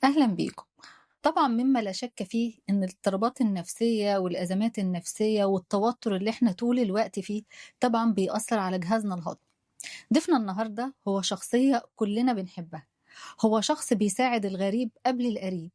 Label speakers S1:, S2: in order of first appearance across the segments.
S1: أهلا بيكم. طبعا مما لا شك فيه إن الاضطرابات النفسية والأزمات النفسية والتوتر اللي احنا طول الوقت فيه طبعا بيأثر على جهازنا الهضمي. ضيفنا النهاردة هو شخصية كلنا بنحبها. هو شخص بيساعد الغريب قبل القريب.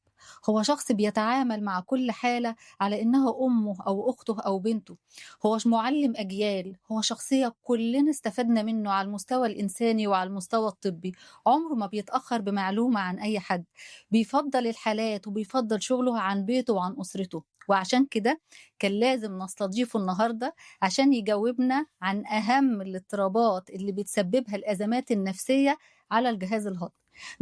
S1: هو شخص بيتعامل مع كل حالة على إنها أمه أو أخته أو بنته. هو معلم أجيال. هو شخصية كلنا استفدنا منه على المستوى الإنساني وعلى المستوى الطبي. عمره ما بيتأخر بمعلومة عن أي حد. بيفضل الحالات وبيفضل شغله عن بيته وعن أسرته. وعشان كده كان لازم نستضيفه النهاردة عشان يجاوبنا عن أهم الاضطرابات اللي بتسببها الأزمات النفسية على الجهاز الهضمي.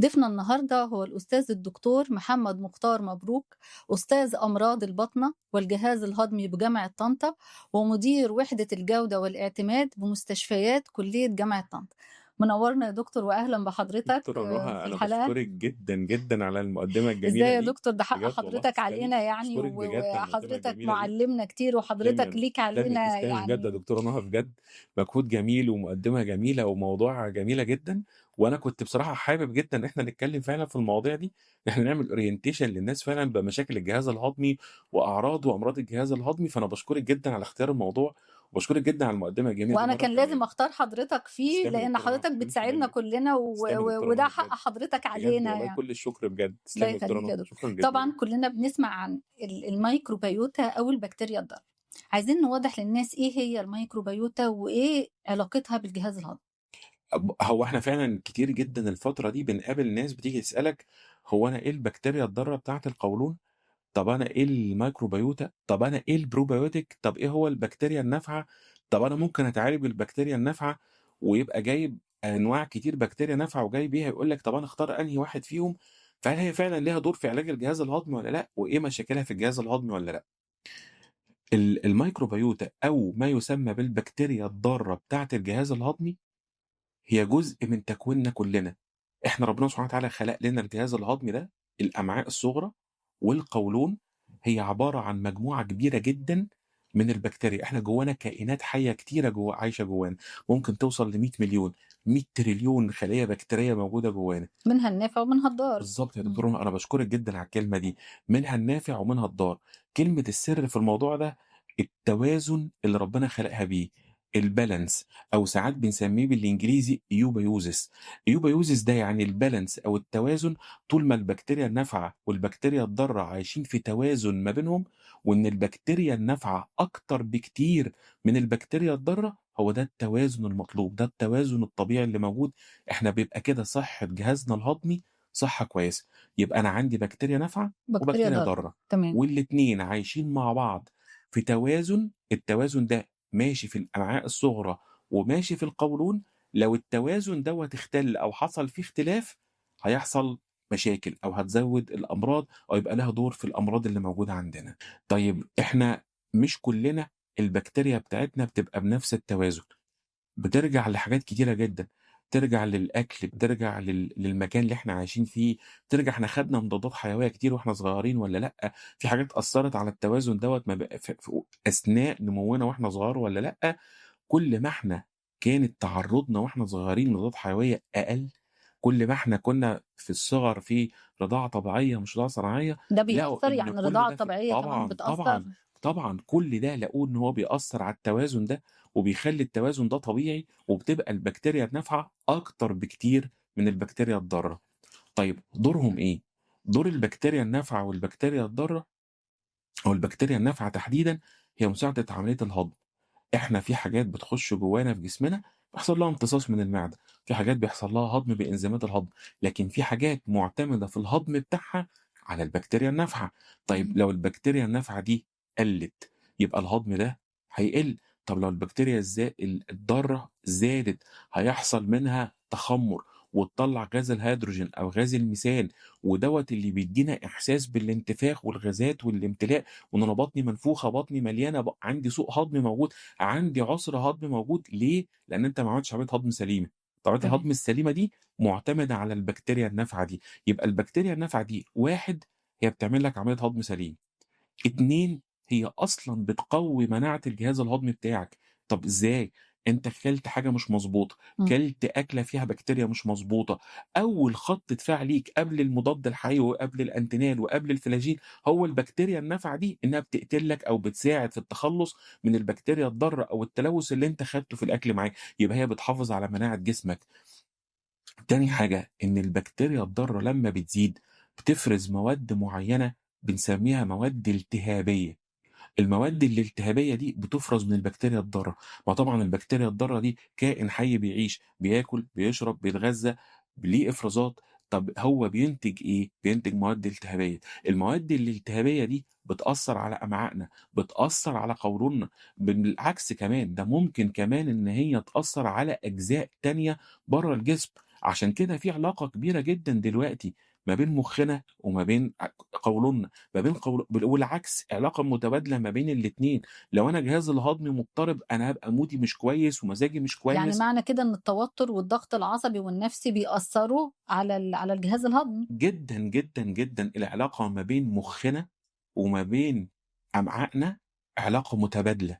S1: ضيفنا النهاردة هو الأستاذ الدكتور محمد مختار مبروك، أستاذ أمراض البطنة والجهاز الهضمي بجامعة طنطا، ومدير وحدة الجودة والاعتماد بمستشفيات كلية جامعة طنطا. منورنا يا دكتور وأهلا بحضرتك
S2: دكتورة
S1: في
S2: نهى، أنا
S1: الحلقة.
S2: باشكرِك جدًا، جدًا على المقدمة
S1: إزاي
S2: الجميلة
S1: يا
S2: دي،
S1: دكتور؟ ده حق
S2: بجد والله
S1: حضرتك
S2: تسلمي،
S1: علينا يعني
S2: باشكرِك بجد على المقدمة
S1: وحضرتك
S2: الجميلة دي،
S1: معلمنا كتير
S2: تسلمي
S1: وحضرتك ليك
S2: تسلمي،
S1: علينا
S2: تسلمي بجد يا
S1: يعني.
S2: دكتورة نهى بجد، مجهود جميل ومقدمة جميلة وموضوع جميلة جدًا، وأنا كنت بصراحة حابب جدًا إن إحنا نتكلم فعلًا في المواضيع دي، إن إحنا نعمل orientation للناس فعلًا بمشاكل الجهاز الهضمي وأعراض وأمراض الجهاز الهضمي، فأنا باشكرِك جدًا على اختيار الموضوع، وباشكرِك جدًا على المقدمة الجميلة دي
S1: وأنا
S2: مرة
S1: كان لازم
S2: كمان.
S1: أختار حضرتك فيه،
S2: تسلمي يا
S1: لإن
S2: دكتورة نهى، ما
S1: حضرتك
S2: تحرمش
S1: بتساعدنا
S2: منِّك.
S1: كلّنا
S2: تسلمي يا دكتورة
S1: وده
S2: نهى
S1: حق
S2: بجد،
S1: حضرتك
S2: بجد
S1: علينا
S2: والله
S1: يعني.
S2: كل الشكر بجد،
S1: الله
S2: تسلمي يا دكتورة
S1: يخلّيك
S2: نهى،
S1: يا دكتور.
S2: شكرًا جدًا
S1: طبعًا
S2: ليكِ.
S1: كلّنا بنسمع عن الميكروبيوتا أو البكتيريا الضارة. عايزين نوضّح للناس إيه هي الميكروبيوتا وإيه علاقتها بالجهاز الهضمي؟
S2: هو إحنا فعلًا كتير جدًا الفترة دي بنقابل ناس بتيجي تسألك هو أنا إيه البكتيريا الضارة بتاعة القولون؟ طب أنا إيه الميكروبيوتا؟ طب أنا إيه البروبيوتيك؟ طب إيه هو البكتيريا النافعة؟ طب أنا ممكن أتعالج بالبكتيريا النافعة، ويبقى جايب أنواع كتير بكتيريا نافعة وجاي بيها يقول لك طب أنا أختار أنهي واحد فيهم؟ فهل هي فعلًا ليها دور في علاج الجهاز الهضمي والّا لأ؟ وإيه مشاكلها في الجهاز الهضمي والّا لأ؟ الميكروبيوتا أو ما يسمى بالبكتيريا الضارة بتاعة الجهاز الهضمي هي جزء من تكويننا كلنا. إحنا ربنا سبحانه وتعالى خلق لنا الجهاز الهضمي ده، الأمعاء الصغرى والقولون، هي عبارة عن مجموعة كبيرة جدًا من البكتيريا. إحنا جوانا كائنات حية كتيرة عايشة جوانا، ممكن توصل ل100.000.000، 100.000.000,000,000 خلية بكتيرية موجودة جوانا.
S1: منها النافع ومنها الضار.
S2: بالضبط يا
S1: إمم.
S2: دكتور، أنا باشكرِك جدًا على الكلمة دي، منها النافع ومنها الضار. كلمة السر في الموضوع ده التوازن اللي ربنا خلقها بيه، الbalance أو ساعات بنسميه بالإنجليزي eubiosis. eubiosis ده يعني الbalance أو التوازن طول ما البكتيريا النافعة والبكتيريا الضارة عايشين في توازن ما بينهم، وإن البكتيريا النافعة أكتر بكتير من البكتيريا الضارة، هو ده التوازن المطلوب، ده التوازن الطبيعي اللي موجود. إحنا بيبقى كده صحة جهازنا الهضمي صحة كويسة، يبقى أنا عندي بكتيريا نافعة
S1: بكتيريا
S2: وبكتيريا
S1: ضارة.
S2: ضارة،
S1: تمام.
S2: والاتنين عايشين مع بعض في توازن. التوازن ده ماشي في الأمعاء الصغرى وماشي في القولون. لو التوازن دوّة اختل أو حصل فيه اختلاف، هيحصل مشاكل أو هتزوّد الأمراض أو يبقى لها دور في الأمراض اللي موجودة عندنا. طيب إحنا مش كلنا البكتيريا بتاعتنا بتبقى بنفس التوازن. بترجع لحاجات كتيرة جدًا، بترجع للأكل، بترجع للمكان اللي إحنا عايشين فيه، بترجع إحنا خدنا مضادات حيوية كتير وإحنا صغيرين والّا لأ، في حاجات أثّرت على التوازن دوّة ما ب في أثناء نمونا وإحنا صغار والّا لأ. كل ما إحنا كانت تعرُّضنا وإحنا صغيرين لمضادات حيوية أقل، كل ما إحنا كنا في الصغر في رضاعة طبيعية مش رضاعة صناعية،
S1: ده
S2: لقوا
S1: بيأثّر
S2: إن
S1: يعني
S2: كل
S1: الرضاعة
S2: ده
S1: الطبيعية كمان
S2: طبعًا،
S1: بتأثّر؟
S2: طبعًا، طبعًا، كل ده لقوه إن هو بيأثّر على التوازن ده، وبيخلّي التوازن ده طبيعي، وبتبقى البكتيريا النافعة أكتر بكتير من البكتيريا الضارة. طيب دورهم إيه؟ دور البكتيريا النافعة والبكتيريا الضارة أو البكتيريا النافعة تحديدًا هي مساعدة عملية الهضم. إحنا في حاجات بتخش جوانا في جسمنا بيحصل لها امتصاص من المعدة، في حاجات بيحصل لها هضم بإنزيمات الهضم، لكن في حاجات معتمدة في الهضم بتاعها على البكتيريا النافعة. طيب
S1: إمم.
S2: لو البكتيريا النافعة دي قلّت، يبقى الهضم ده هيقل. طب لو البكتيريا الضارة زادت، هيحصل منها تخمُّر وتطلّع غاز الهيدروجين أو غاز الميثان، ودوّة اللي بيدّينا إحساس بالانتفاخ والغازات والامتلاء، وإن أنا بطني منفوخة، بطني مليانة، عندي سوء هضم موجود، عندي عُسر هضم موجود. ليه؟ لإن أنت ما عملتش عملية هضم سليمة. طريقة
S1: تمام.
S2: الهضم السليمة دي مُعتمدة على البكتيريا النافعة دي. يبقى البكتيريا النافعة دي 1 هي بتعمل لك عملية هضم سليم، 2 هي أصلًا بتقوي مناعة الجهاز الهضمي بتاعك. طب إزاي؟ أنت كلت حاجة مش مضبوطة،
S1: إمم.
S2: كلت أكلة فيها بكتيريا مش مضبوطة، أول خط دفاع ليك قبل المضاد الحيوي وقبل الأنتينال وقبل الفلاجيل هو البكتيريا النافعة دي، إنها بتقتل لك أو بتساعد في التخلُّص من البكتيريا الضارة أو التلوث اللي أنت خدته في الأكل معاك، يبقى هي بتحافظ على مناعة جسمك. تاني حاجة إن البكتيريا الضارة لمّا بتزيد بتفرز مواد معيّنة بنسميها مواد التهابية. المواد الالتهابية دي بتفرز من البكتيريا الضارة، ما طبعًا البكتيريا الضارة دي كائن حي بيعيش، بياكل، بيشرب، بيتغذى، ليه إفرازات، طب هو بينتج إيه؟ بينتج مواد التهابية، المواد الالتهابية دي بتأثّر على أمعائنا، بتأثّر على قولوننا، بالعكس كمان ده ممكن كمان إن هي تأثّر على أجزاء تانية برّه الجسم، عشان كده في علاقة كبيرة جدًا دلوقتي ما بين مخنا وما بين قولوننا. ما بين والعكس علاقة متبادلة ما بين الاتنين، لو أنا جهازي الهضمي مضطرب أنا هابقى مودي مش كويس ومزاجي مش
S1: يعني
S2: كويس
S1: معنى كده إن التوتر والضغط العصبي والنفسي بيأثّروا على الجهاز الهضمي.
S2: جدًا، جدًا، جدًا، العلاقة ما بين مخنا وما بين أمعائنا علاقة متبادلة.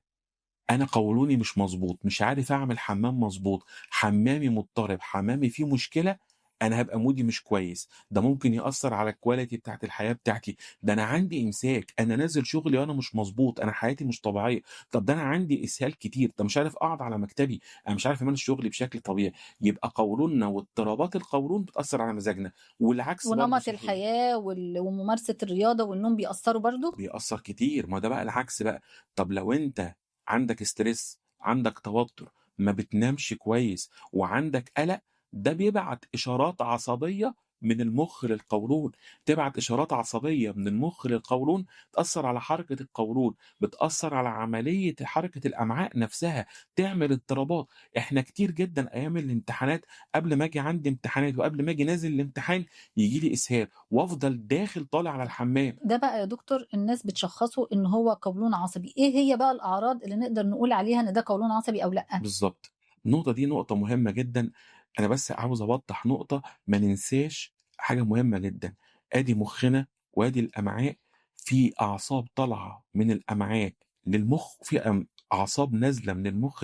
S2: أنا قولوني مش مضبوط، مش عارف أعمل حمام مضبوط، حمامي مضطرب، حمامي فيه مشكلة، أنا هابقى مودي مش كويس، ده ممكن يأثّر على الquality بتاعة الحياة بتاعتي، ده أنا عندي إمساك، أنا نازل شغلي وأنا مش مضبوط، أنا حياتي مش طبيعية، طب ده أنا عندي إسهال كتير، ده مش عارف أقعد على مكتبي، أنا مش عارف أمارس شغلي بشكل طبيعي، يبقى قولوننا واضطرابات القولون بتأثّر على مزاجنا، والعكس برضه
S1: ونمط
S2: صحيح.
S1: الحياة وممارسة الرياضة والنوم بيأثّروا برضه؟
S2: بيأثّر كتير، ما هو ده بقى العكس بقى، طب لو أنت عندك stress عندك توتر، ما بتنامش كويس وعندك قلق، ده بيبعت إشارات عصبية من المُخ للقولون، تبعت إشارات عصبية من المُخ للقولون تأثّر على حركة القولون، بتأثّر على عملية حركة الأمعاء نفسها، تعمل اضطرابات، إحنا كتير جدًا أيام الامتحانات قبل ما آجي عندي امتحانات وقبل ما آجي نازل الامتحان ييجي لي إسهال وأفضل داخل طالع على الحمام.
S1: ده بقى يا دكتور الناس بتشخّصه إن هو قولون عصبي، إيه هي بقى الأعراض اللي نقدر نقول عليها إن ده قولون عصبي أو لأ؟
S2: بالضبط. النقطة دي نقطة مهمة جدًا، أنا بس عاوز أوضّح نقطة ما ننساش حاجة مهمة جدًا، آدي مُخّنا وآدي الأمعاء، في أعصاب طالعة من الأمعاء للمُخ، وفي أعصاب نازلة من المُخ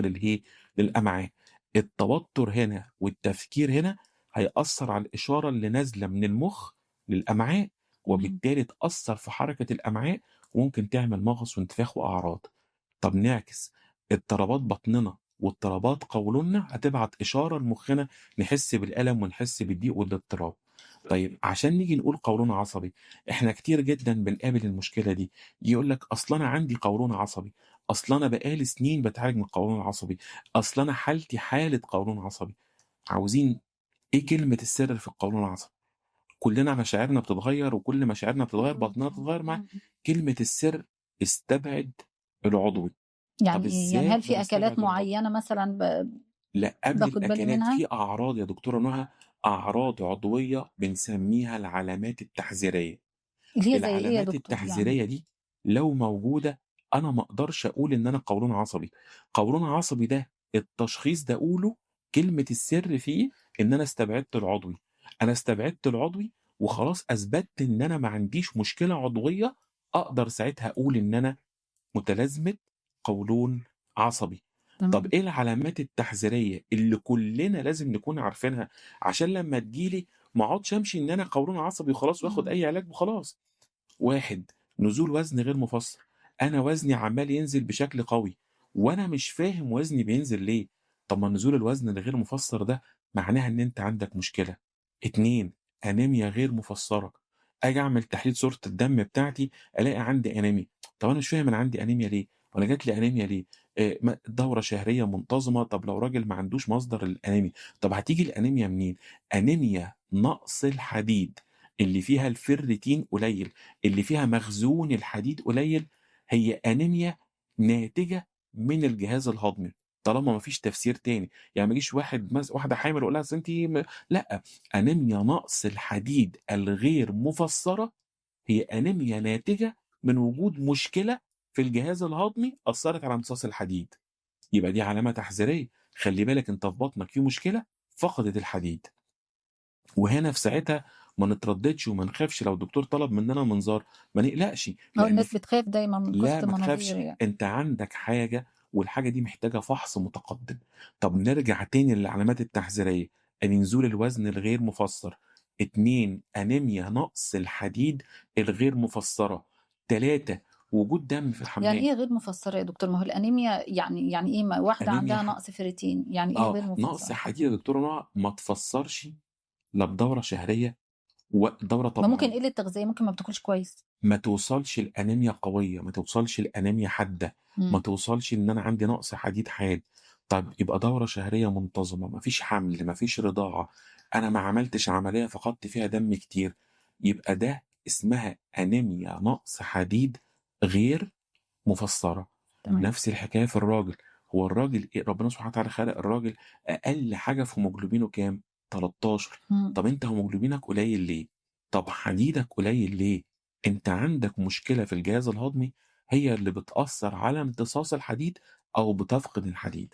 S2: للأمعاء. التوتر هنا والتفكير هنا هيأثّر على الإشارة اللي نازلة من المُخ للأمعاء،
S1: تمام.
S2: وبالتالي تأثّر في حركة الأمعاء وممكن تعمل مغص وانتفاخ وأعراض. طب نعكس، اضطرابات بطننا واضطرابات قولوننا هتبعت إشارة لمخنا نحس بالألم ونحس بالضيق والاضطراب. طيب عشان نيجي نقول قولون عصبي، إحنا كتير جدًا بنقابل المشكلة دي، يقول لك أصل أنا عندي قولون عصبي، أصل أنا بقى لي سنين باتعالج من القولون العصبي، أصل أنا حالتي حالة قولون عصبي. عاوزين إيه كلمة السر في القولون العصبي؟ كلنا مشاعرنا بتتغير وكل مشاعرنا بتتغير بطننا بتتغير معاها. كلمة السر استبعد العضوي. طب
S1: يعني إيه؟ يعني
S2: إزاي
S1: هل
S2: أقدر
S1: في أكلات
S2: أستبعد العضوي؟
S1: معيّنة مثلًا
S2: لأ، قبل
S1: باخد بالي
S2: الأكلات
S1: منها؟
S2: في أعراض يا دكتورة نُهى، أعراض عضوية بنسميها العلامات التحذيرية.
S1: اللي هي زي إيه يا
S2: العلامات
S1: دكتور يعني؟
S2: التحذيرية دي لو موجودة أنا ما أقدرش أقول إن أنا قولون عصبي. قولون عصبي ده التشخيص ده قوله كلمة السر فيه إن أنا استبعدت العضوي. أنا استبعدت العضوي وخلاص أثبتت إن أنا ما عنديش مشكلة عضوية، أقدر ساعتها أقول إن أنا متلازمة قولون عصبي. طب
S1: تمام.
S2: إيه العلامات التحذيرية اللي كلنا لازم نكون عارفينها عشان لمّا تيجي لي ما اقعدش أمشي إن أنا قولون عصبي وخلاص وآخد
S1: إمم.
S2: أي علاج وخلاص. 1 نزول وزن غير مفسر، أنا وزني عمّال ينزل بشكل قوي وأنا مش فاهم وزني بينزل ليه، طب ما نزول الوزن الغير مفسر ده معناها إن أنت عندك مشكلة. 2 أنيميا غير مفسرة، آجي أعمل تحليل صورة الدم بتاعتي ألاقي عندي أنيميا، طب أنا مش فاهم أنا عندي أنيميا ليه، وأنا جات لي أنيميا ليه؟ دورة شهرية منتظمة، طب لو راجل ما عندوش مصدر الأنيميا، طب هتيجي الأنيميا منين؟ أنيميا نقص الحديد اللي فيها الفيريتين قليل، اللي فيها مخزون الحديد قليل، هي أنيميا ناتجة من الجهاز الهضمي، طالما ما فيش تفسير تاني، يعني ما يجيش واحدة حامل أقول لها أصل أنتِ لأ، أنيميا نقص الحديد الغير مفسرة هي أنيميا ناتجة من وجود مشكلة في الجهاز الهضمي أثّرت على امتصاص الحديد، يبقى دي علامة تحذيرية، خلّي بالك أنت في بطنك في مشكلة فقدت الحديد. وهنا في ساعتها ما نترددش وما نخافش لو الدكتور طلب مننا منظار، ما نقلقش،
S1: آه،
S2: لأن
S1: الناس بتخاف دايمًا من قصة
S2: لا ما
S1: المناظير
S2: تخافش،
S1: يعني.
S2: أنت عندك حاجة والحاجة دي محتاجة فحص متقدم. طب نرجع تاني للعلامات التحذيرية: نزول الوزن الغير مفسر، 2 أنيميا نقص الحديد الغير مفسرة، 3 وجود دم في
S1: يعني
S2: الحمام.
S1: إيه غير مفسّرة يا دكتور؟ ما هو الأنيميا يعني إيه واحدة
S2: أنيميا
S1: عندها نقص فيريتين، يعني إيه غير
S2: نقص
S1: مفسّرة؟
S2: حديد يا دكتورة نوع ما تفسرش لا بدورة شهرية ودورة
S1: ما ممكن
S2: طبيعية،
S1: قِلّة تغذية، ممكن ما بتاكلش كويس.
S2: ما توصلش لأنيميا قوية، ما توصلش لأنيميا حادة، ما
S1: إمم.
S2: توصلش إن أنا عندي نقص حديد حاد. طب يبقى دورة شهرية منتظمة، ما فيش حمل، ما فيش رضاعة، أنا ما عملتش عملية فقدت فيها دم كتير، يبقى ده اسمها أنيميا نقص حديد غير مفسرة.
S1: تمام.
S2: نفس الحكاية في الراجل. هو الراجل إيه؟ ربنا سبحانه وتعالى خلق الراجل أقل حاجة في هيموجلوبينه كام؟ 13.
S1: إمم.
S2: طب أنت هيموجلوبينك قليل ليه؟ طب حديدك قليل ليه؟ أنت عندك مشكلة في الجهاز الهضمي هي اللي بتأثر على امتصاص الحديد أو بتفقد الحديد.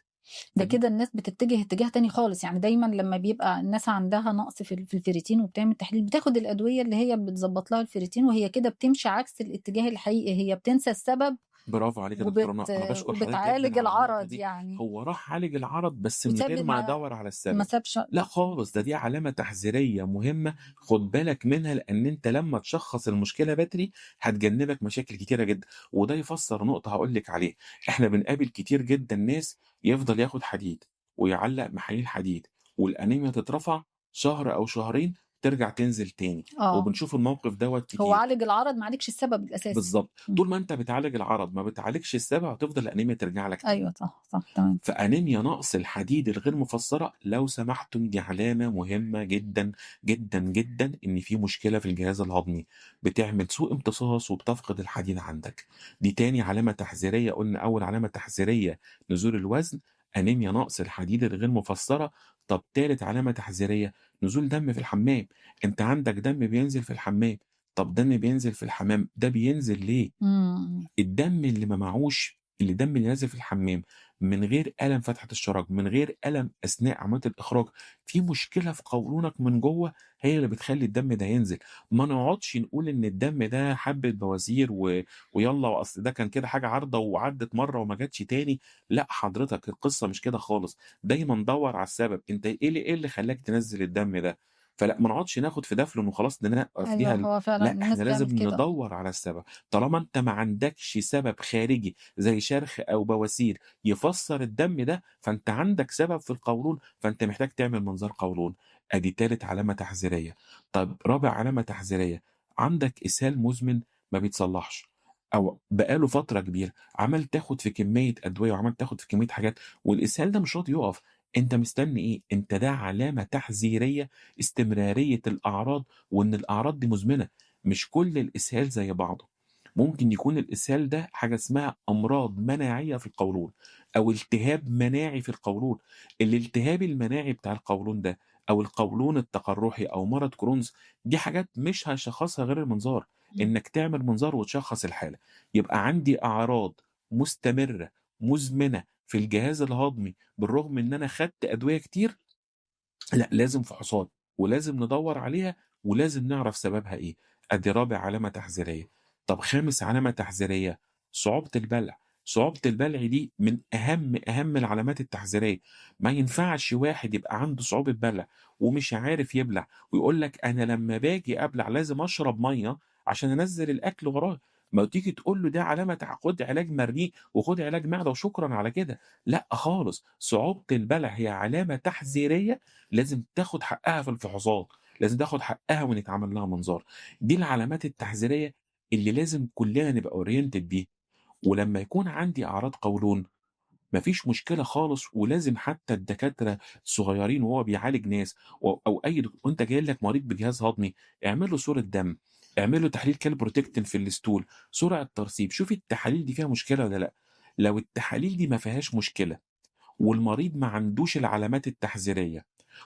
S1: ده
S2: فدي
S1: كده الناس بتتجه اتجاه تاني خالص، يعني دايمًا لمّا بيبقى الناس عندها نقص في الفيريتين وبتعمل تحليل، بتاخد الأدوية اللي هي بتضبّط لها الفيريتين، وهي كده بتمشي عكس الاتجاه الحقيقي، هي بتنسى السبب
S2: برافو عليك يا دكتور، أنا باشكر حضرتك
S1: وبتعالج
S2: جدًا على النقطة
S1: العرض
S2: دي.
S1: يعني،
S2: هو راح عالج العرض بس من
S1: وساب
S2: غير ما
S1: ما
S2: يدوّر على
S1: ما
S2: السبب.
S1: سابش.
S2: لأ خالص، دي علامة تحذيرية مهمة، خُد بالك منها، لأن أنت لمّا تشخّص المشكلة بدري هتجنّبك مشاكل كتيرة جدًا. وده يفسّر نقطة هاقول لِك عليها: إحنا بنقابل كتير جدًا ناس يفضل ياخد حديد ويعلّق محاليل حديد والأنيميا تترفع شهر أو شهرين ترجع تنزل تاني،
S1: آه،
S2: وبنشوف الموقف دوّة
S1: هو
S2: كتير.
S1: عالج العرض ما عالجش السبب الأساسي.
S2: بالضبط،
S1: إمم.
S2: طول ما أنت بتعالج العرض ما بتعالجش السبب هتفضل الأنيميا ترجع لك تاني.
S1: أيوه صح، صح، تمام.
S2: فأنيميا نقص الحديد الغير مفسرة لو سمحتم دي علامة مهمة جدًا، جدًا، جدًا إن في مشكلة في الجهاز الهضمي، بتعمل سوء امتصاص وبتفقد الحديد عندك. دي تاني علامة تحذيرية، قلنا أول علامة تحذيرية نزول الوزن، أنيميا نقص الحديد الغير مفسرة. طب تالت علامة تحذيرية نزول دم في الحمام، أنت عندك دم بينزل في الحمام. طب دم بينزل في الحمام ده بينزل ليه؟
S1: إمم.
S2: الدم اللي ما معهوش الدم اللي نازل في الحمام من غير ألم فتحة الشرج، من غير ألم أثناء عملية الإخراج، في مشكلة في قولونك من جوّه هي اللي بتخلّي الدم ده ينزل. ما نقعدش نقول إن الدم ده حبّة بواسير ويالّا وأصل ده كان كده حاجة عارضة وعدِّت مرّة وما جاتش تاني. لأ حضرتك القصة مش كده خالص، دايمًا دَوّر على السبب، أنت إيه اللي خلّاك تنزّل الدم ده؟ فلأ ما نقعدش ناخد في دافلون وخلاص ننقّى
S1: أيوه،
S2: فيها
S1: هو فعلًا
S2: لأ
S1: الناس
S2: إحنا
S1: بتعمل
S2: لازم
S1: كده.
S2: ندوّر على السبب. طالما أنت ما عندكش سبب خارجي زي شرخ أو بواسير يفسّر الدم ده، فأنت عندك سبب في القولون، فأنت محتاج تعمل منظار قولون. أدي تالت علامة تحذيرية. طب رابع علامة تحذيرية: عندك إسهال مزمن ما بيتصلّحش أو بقى له فترة كبيرة، عمّال تاخد في كمية أدوية وعمّال تاخد في كمية حاجات والإسهال ده مش راضي يُقف. أنت مستني إيه؟ أنت ده علامة تحذيرية استمرارية الأعراض وإن الأعراض دي مزمنة. مش كل الإسهال زي بعضه. ممكن يكون الإسهال ده حاجة اسمها أمراض مناعية في القولون أو التهاب مناعي في القولون. الالتهاب المناعي بتاع القولون ده أو القولون التقرحي أو مرض كرونز دي حاجات مش هيشخصها غير المنظار،
S1: إمم.
S2: إنك تعمل منظار وتشخص الحالة. يبقى عندي أعراض مستمرة مزمنة في الجهاز الهضمي بالرغم إن أنا خدت أدوية كتير، لأ، لازم فحوصات، ولازم ندوّر عليها، ولازم نعرف سببها إيه. أدي رابع علامة تحذيرية. طب خامس علامة تحذيرية: صعوبة البلع. صعوبة البلع دي من أهم العلامات التحذيرية. ما ينفعش واحد يبقى عنده صعوبة بلع ومش عارف يبلع ويقول لك أنا لمّا باجي أبلع لازم أشرب مَيّة عشان أنزّل الأكل وراه. ما تيجي تقول له ده علامة خُد علاج مريء وخُد علاج معدة وشكرًا على كده. لأ خالص، صعوبة البلع هي علامة تحذيرية لازم تاخد حقها في الفحوصات، لازم تاخد حقها وإن يتعمل لها منظار. دي العلامات التحذيرية اللي لازم كلنا نبقى oriented بيها. ولمّا يكون عندي أعراض قولون ما فيش مشكلة خالص، ولازم حتى الدكاترة الصغيرين وهو بيعالج ناس أو أي وأنت جاي لك مريض بجهاز هضمي، اعمل له صورة دم، اعمل له تحليل calprotectin في الstool، سرعة ترسيب، شوف التحاليل دي فيها مشكلة والّا لأ. لو التحاليل دي ما فيهاش مشكلة والمريض ما عندوش العلامات التحذيرية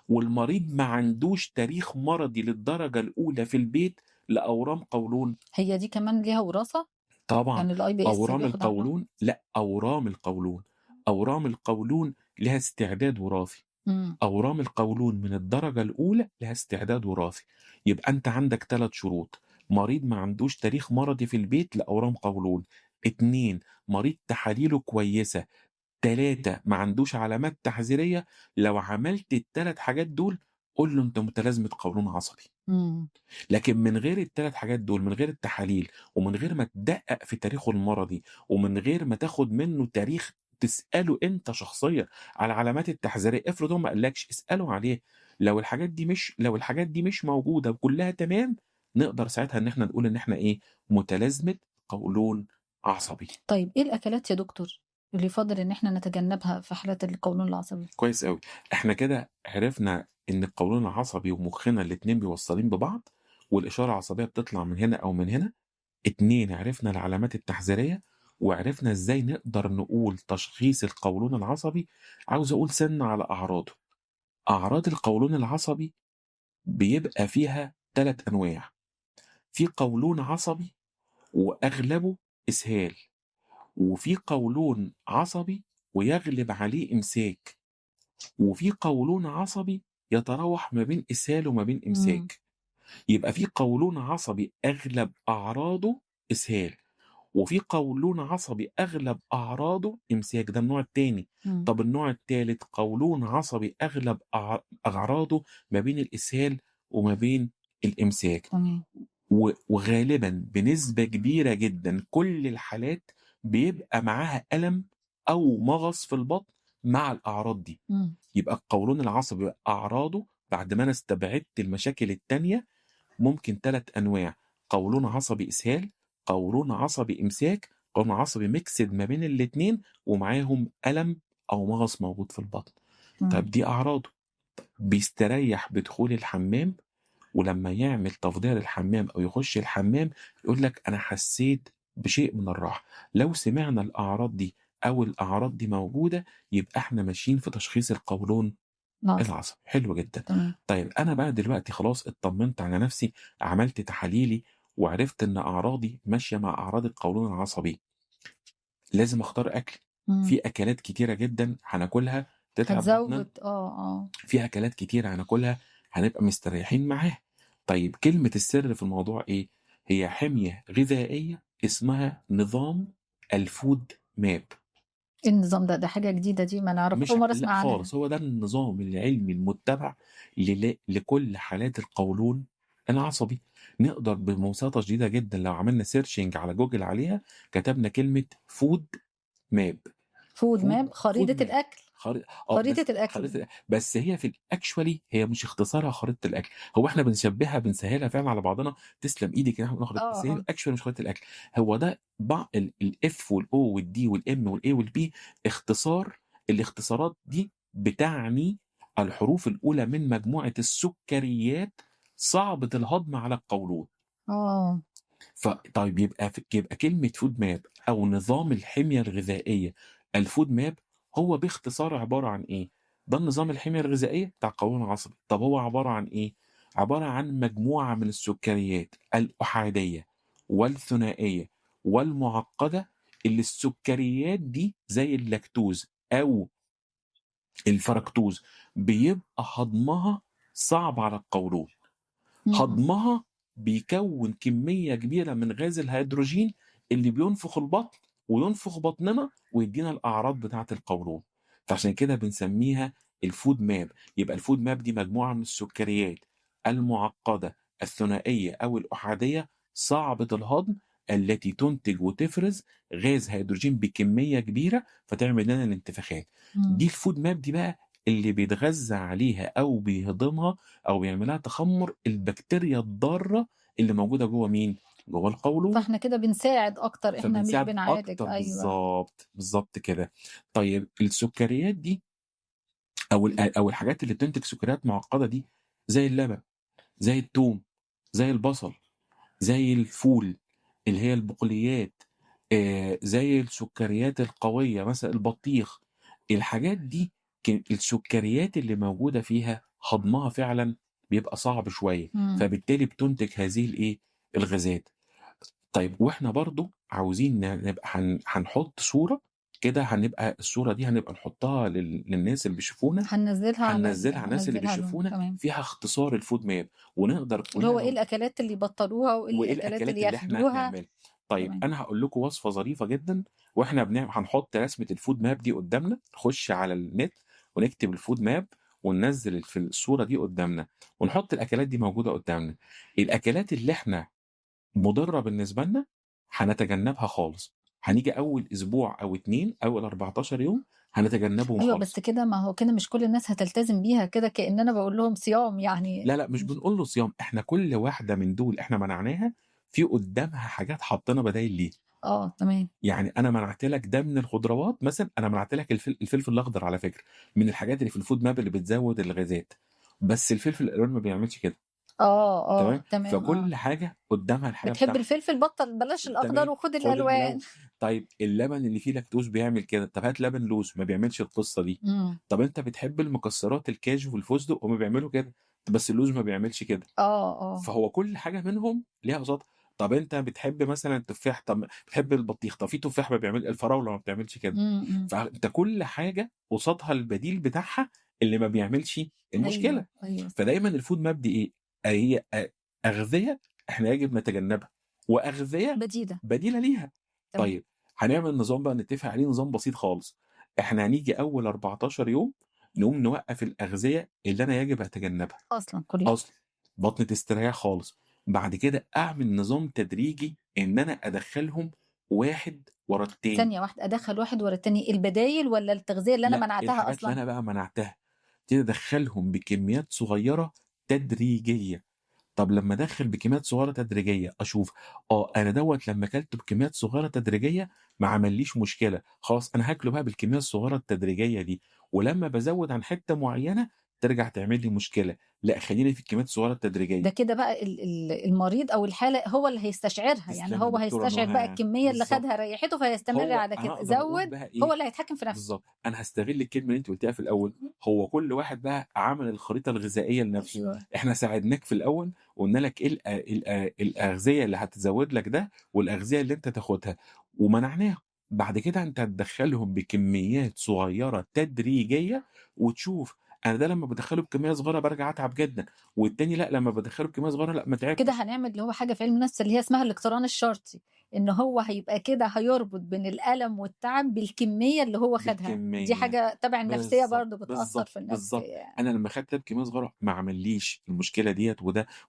S2: والمريض ما عندوش تاريخ مرضي للدرجة الأولى في البيت لأورام قولون.
S1: هي دي كمان ليها وراثة؟
S2: طبعًا
S1: يعني الIBS
S2: أورام
S1: بياخد على.
S2: القولون لأ، أورام القولون. أورام القولون ليها استعداد وراثي.
S1: إمم.
S2: أورام القولون من الدرجة الأولى لها استعداد وراثي. يبقى أنت عندك 3 شروط: مريض ما عندوش تاريخ مرضي في البيت لأورام قولون، 2 مريض تحاليله كويسة 3 ما عندوش علامات تحذيرية، لو عملت ال3 حاجات دول قُل له أنت متلازمة قولون عصبي.
S1: إمم.
S2: لكن من غير ال3 حاجات دول، من غير التحاليل، ومن غير ما تدقق في تاريخه المرضي، ومن غير ما تاخد منه تاريخ تسأله أنت شخصيًا على العلامات التحذيرية، افرض هو ما قالكش اسأله عليها، لو الحاجات دي مش موجودة وكلها تمام، نقدر ساعتها إن إحنا نقول إن إحنا إيه، متلازمة قولون عصبي.
S1: طيب إيه الأكلات يا دكتور اللي يفضل إن إحنا نتجنبها في حالات القولون العصبي؟
S2: كويس أوي. إحنا كده عرفنا إن القولون العصبي ومخنا الاتنين بيوصّلين ببعض، والإشارة العصبية بتطلع من هنا أو من هنا. 2 عرفنا العلامات التحذيرية، وعرفنا إزاي نقدر نقول تشخيص القولون العصبي. عاوز أقول سِنّة على أعراضه. أعراض القولون العصبي بيبقى فيها 3 أنواع، في قولون عصبي وأغلبه إسهال، وفي قولون عصبي ويغلب عليه إمساك، وفي قولون عصبي يتراوح ما بين إسهال وما بين
S1: إمم.
S2: إمساك. يبقى في قولون عصبي أغلب أعراضه إسهال، وفي قولون عصبي أغلب أعراضه إمساك، ده النوع التاني.
S1: إمم.
S2: طب النوع التالت قولون عصبي أغلب أعراضه ما بين الإسهال وما بين الإمساك.
S1: تمام.
S2: وغالبًا بنسبة كبيرة جدًا كل الحالات بيبقى معاها ألم أو مغص في البطن مع الأعراض دي.
S1: إمم.
S2: يبقى القولون العصبي أعراضه بعد ما أنا استبعدت المشاكل التانية ممكن 3 أنواع، قولون عصبي إسهال، قولون عصبي إمساك، قولون عصبي ميكسد ما بين الاتنين ومعاهم ألم أو مغص موجود في البطن.
S1: إمم.
S2: طيب دي أعراضه. بيستريح بدخول الحمام، ولمّا يعمل تفضية للحمام أو يخش الحمام يقول لك أنا حسيت بشيء من الراحة. لو سمعنا الأعراض دي أو الأعراض دي موجودة، يبقى إحنا ماشيين في تشخيص القولون
S1: العصبي.
S2: العصبي. حلو جدًا.
S1: تمام.
S2: طيب أنا بقى دلوقتي خلاص اتطمنت على نفسي، عملت تحاليلي وعرفت إن أعراضي ماشية مع أعراض القولون العصبي، لازم أختار أكل.
S1: إمم.
S2: في أكلات كتيرة جدًا هناكلها تتعب بطننا،
S1: هتزوّد آه.
S2: في أكلات كتيرة هناكلها هنبقى مستريحين معاها. طيب كلمة السر في الموضوع إيه؟ هي حمية غذائية اسمها نظام الFood Map.
S1: إيه النظام ده؟ ده حاجة جديدة دي ما نعرف
S2: مش
S1: أول مرّة
S2: لأ
S1: أسمع عنها.
S2: خالص، هو ده النظام العلمي المُتّبع لكل حالات القولون العصبي. نقدر ببساطة شديدة جدًا لو عملنا searching على جوجل عليها، كتبنا كلمة food map.
S1: food
S2: food
S1: map
S2: food
S1: خريطة
S2: map
S1: الأكل.
S2: خري
S1: خريطة
S2: بس
S1: الأكل.
S2: خريطة بس هي في actually هي مش اختصارها خريطة الأكل. هو إحنا بنسهّلها فعلًا على بعضنا، تسلم إيدِك إن إحنا بنقول خريطة، بس هي
S1: آه.
S2: actually مش خريطة الأكل. هو ده الF والO والD والM والA والB اختصار. الاختصارات دي بتعني الحروف الأولى من مجموعة السكريات صعبة الهضم على القولون.
S1: آه.
S2: طيب يبقى كلمة food map أو نظام الحمية الغذائية، الfood map هو باختصار عبارة عن إيه؟ ده النظام الحمية الغذائية بتاع القولون العصبي. طب هو عبارة عن إيه؟ عبارة عن مجموعة من السكريات الأحادية والثنائية والمعقدة، اللي السكريات دي زي اللاكتوز أو الفركتوز بيبقى هضمها صعب على القولون.
S1: إمم.
S2: هضمها بيكوّن كمية كبيرة من غاز الهيدروجين اللي بينفخ البطن وينفخ بطننا ويدّينا الأعراض بتاعة القولون. فعشان كده بنسميها الfood map. يبقى الfood map دي مجموعة من السكريات المعقدة الثنائية أو الأحادية صعبة الهضم، التي تنتج وتفرز غاز هيدروجين بكمية كبيرة فتعمل لنا الانتفاخات.
S1: إمم.
S2: دي الfood map دي بقى اللي بيتغذى عليها أو بيهضمها أو بيعمل لها تخمُّر البكتيريا الضارة اللي موجودة جوّه مين؟ جوّه القولون.
S1: فإحنا كده بنساعد أكتر، إحنا مش
S2: فبنساعد
S1: بنعالج.
S2: أكتر
S1: أيوه.
S2: بالضبط، بالضبط كده. طيب السكريات دي أو الحاجات اللي بتنتج سكريات معقدة دي زي اللبن، زي التوم، زي البصل، زي الفول اللي هي البقوليات، زي السكريات القوية مثلًا البطيخ. الحاجات دي السكريات اللي موجودة فيها هضمها فعلًا بيبقى صعب شوية،
S1: إمم.
S2: فبالتالي بتنتج هذه الغازات. طيب وإحنا برضه عاوزين نبقى هنحط صورة كده، هنبقى الصورة دي هنبقى نحطها للناس اللي بيشوفونا، هننزّلها على الناس اللي
S1: هانزّلها لهم.
S2: بيشوفونا
S1: تمام.
S2: فيها اختصار الfood map ونقدر
S1: اللي
S2: كلنا
S1: هو إيه
S2: لو
S1: الأكلات اللي يبطّلوها وإيه
S2: وإيه
S1: الأكلات اللي
S2: الأكلات اللي إحنا
S1: ياخدوها.
S2: هنعملها. طيب
S1: تمام.
S2: أنا هاقول لكم وصفة ظريفة جدًا، وإحنا هنحط رسمة الfood map دي قدّامنا، نخش على النت ونكتب الfood map وننزّل الصورة دي قدّامنا، ونحط الأكلات دي موجودة قدّامنا. الأكلات اللي إحنا مُضرة بالنسبة لنا هنتجنبها خالص، هنيجي أول أسبوع أو 2 أول 14 يوم هنتجنبهم
S1: أيوه، بس
S2: خالص.
S1: كده ما هو كده مش كل الناس هتلتزم بيها، كده كأن أنا باقول لهم صيام يعني
S2: لا، لأ، مش بنقول له صيام، إحنا كل واحدة من دول إحنا منعناها، في قدّامها حاجات حطينا بدايل ليها.
S1: تمام.
S2: يعني أنا منعت لك ده من الخضروات مثلًا، أنا منعت لك الفلفل الأخضر على فكرة، من الحاجات اللي في الfood map اللي بتزوّد الغازات، بس الفلفل الألوان ما بيعملش كده، تمام؟
S1: تمام،
S2: فكل حاجة قدّامها الحاجة
S1: بتحب
S2: بتاعها.
S1: الفلفل بطّل بلاش الأخضر
S2: تمام،
S1: وخُد
S2: خُد
S1: الألوان.
S2: الملون. طيب اللبن اللي فيه لاكتوز بيعمل كده، طب هات لبن لوز ما بيعملش القصة دي.
S1: إمم.
S2: طب أنت بتحب المكسرات الكاجو والفستق هُم بيعملوا كده، بس اللوز ما بيعملش كده.
S1: آه.
S2: فهو كل حاجة منهم ليها قصادها. طب أنت بتحب مثلًا التفاح، طب بتحب البطيخ، طب في تفاح ما بيعمل الفراولة ما بتعملش كده.
S1: إمم.
S2: فأنت كل حاجة قصادها البديل بتاعها اللي ما بيعملش المشكلة.
S1: أيوه.
S2: فدايمًا الfood map دي إيه، هي أغذية إحنا يجب نتجنبها، وأغذية
S1: بديلة.
S2: بديلة ليها.
S1: تمام.
S2: طيب هنعمل نظام بقى نتفق عليه نظام بسيط خالص. إحنا هنيجي أول 14 يوم نقوم نوقّف الأغذية اللي أنا يجب أتجنبها.
S1: أصلًا كلّها.
S2: أصلًا، بطني تستريح خالص. بعد كده أعمل نظام تدريجي إن أنا أدخّلهم واحد ورا التاني.
S1: ثانية واحدة، أدخّل واحد ورا التاني، البدايل والّا التغذية اللي أنا
S2: لأ،
S1: منعتها
S2: الحاجات اللي
S1: أصلًا؟
S2: أنا بقى منعتها، ابتدي أدخّلهم بكميات صغيّرة تدريجية. طب لمّا أدخّل بكميات صغيّرة تدريجية أشوف، أنا دوّة لمّا كلته بكميات صغيّرة تدريجية ما عملّيش مشكلة، خلاص أنا هاكله بقى بالكمية الصغيّرة التدريجية دي، ولمّا بازوّد عن حتّة معيّنة ترجع تعمل لي مشكلة، لأ خلّيني في الكميات الصغيّرة
S1: ده
S2: التدريجية.
S1: كده بقى المريض أو الحالة هو اللي هيستشعرها، يعني
S2: تسلمي يا
S1: هو
S2: دكتورة
S1: هيستشعر بقى
S2: نُهى،
S1: الكمية اللي
S2: بالضبط.
S1: خدها ريحته فيستمر على
S2: أنا
S1: كده،
S2: أقدر أقول
S1: زوّد
S2: بقى
S1: هو
S2: إيه،
S1: اللي هيتحكم في نفسه.
S2: بالضبط، أنا هاستغل الكلمة اللي أنتِ قُلتيها في الأول، هو كل واحد بقى عمل الخريطة الغذائية لنفسه.
S1: أيوه.
S2: إحنا ساعدناك في الأول وقُلنا لك إيه الأغذية اللي هتزوّد لك ده، والأغذية اللي أنت تاخدها، ومنعناهم. بعد كده أنت هتدخّلهم بكميات صغيّرة تدريجية، وتشوف أنا ده لمّا بادخّله بكمية صغيّرة بارجع أتعب جدًا، والتاني لأ لمّا بادخّله بكمية صغيّرة لأ ما
S1: كده
S2: تعبتش.
S1: هنعمل اللي هو حاجة في علم النفس اللي هي اسمها الاقتران الشرطي، إن هو هيبقى كده هيربط بين الألم والتعب بالكمية اللي هو خدها، دي
S2: بالكمية.
S1: حاجة تبع النفسية
S2: بالضبط،
S1: برضه بتأثّر
S2: بالضبط،
S1: في النفسية
S2: بالضبط.
S1: يعني.
S2: أنا لمّا خدت ده بكمية صغيرة ما عملّيش المشكلة ديّة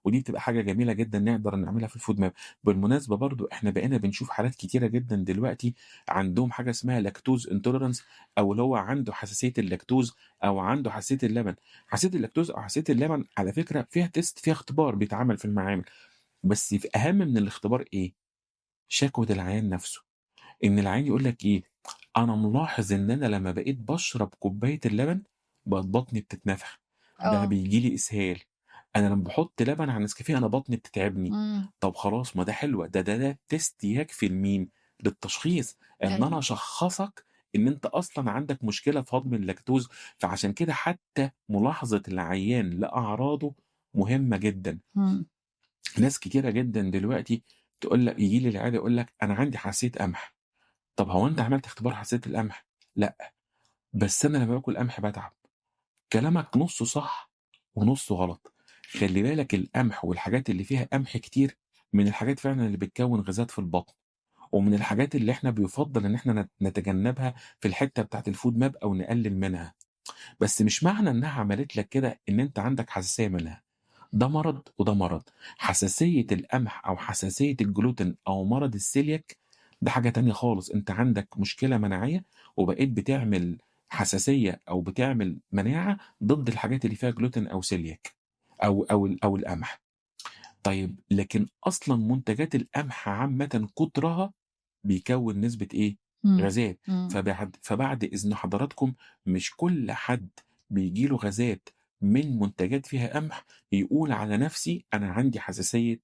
S2: ودي بتبقى حاجة جميلة جدًا نقدر نعملها في الfood map. بالمناسبة برضه إحنا بقينا بنشوف حالات كتيرة جدًا دلوقتي عندهم حاجة اسمها lactose intolerance، أو اللي هو عنده حساسية اللاكتوز أو عنده حساسية اللبن. حساسية اللاكتوز أو حساسية اللبن على فكرة فيها test، فيها اختبار بيتعمل في المعامل، بس أهم من الاختبار إيه، شكوى العيان نفسه. إن العيان يقول لك إيه، أنا ملاحظ إن أنا لمّا بقيت باشرب كوباية اللبن، بقت بطني بتتنفخ، بقى
S1: آه.
S2: بييجي لي إسهال، أنا لمّا باحط لبن على النسكافيه أنا بطني بتتعبني.
S1: إمم.
S2: طب خلاص ما ده حلوة، ده تيست يكفي لمين؟ للتشخيص، إن أنا
S1: أيوه.
S2: أشخّصك إن أنت أصلًا عندك مشكلة في هضم اللاكتوز. فعشان كده حتى ملاحظة العيان لأعراضه مهمة جدًا.
S1: إمم.
S2: ناس كتيرة جدًا دلوقتي تقول لك ييجي لي العيادة يقول لك أنا عندي حساسية قمح. طب هو أنت عملت اختبار حساسية القمح؟ لأ، بس أنا لمّا باكل قمح باتعب. كلامك نُصّه صح ونُصّه غلط. خلّي بالك القمح والحاجات اللي فيها قمح كتير من الحاجات فعلًا اللي بتكوّن غازات في البطن، ومن الحاجات اللي إحنا بيُفضّل إن إحنا نتجنّبها في الحتّة بتاعة الfood map أو نقلِّل منها. بس مش معنى إنها عملت لك كده إن أنت عندك حساسية منها. ده مرض وده مرض. حساسية القمح أو حساسية الجلوتين أو مرض الceliac ده حاجة تانية خالص. أنت عندك مشكلة مناعية وبقيت بتعمل حساسية أو بتعمل مناعة ضد الحاجات اللي فيها جلوتين أو celiac أو القمح. طيب لكن أصلًا منتجات القمح عامةً كترها بيكوّن نسبة إيه،
S1: إمم.
S2: غازات.
S1: إمم.
S2: فبعد إذن حضراتكم مش كل حد بييجي له غازات من منتجات فيها قمح يقول على نفسي أنا عندي حساسية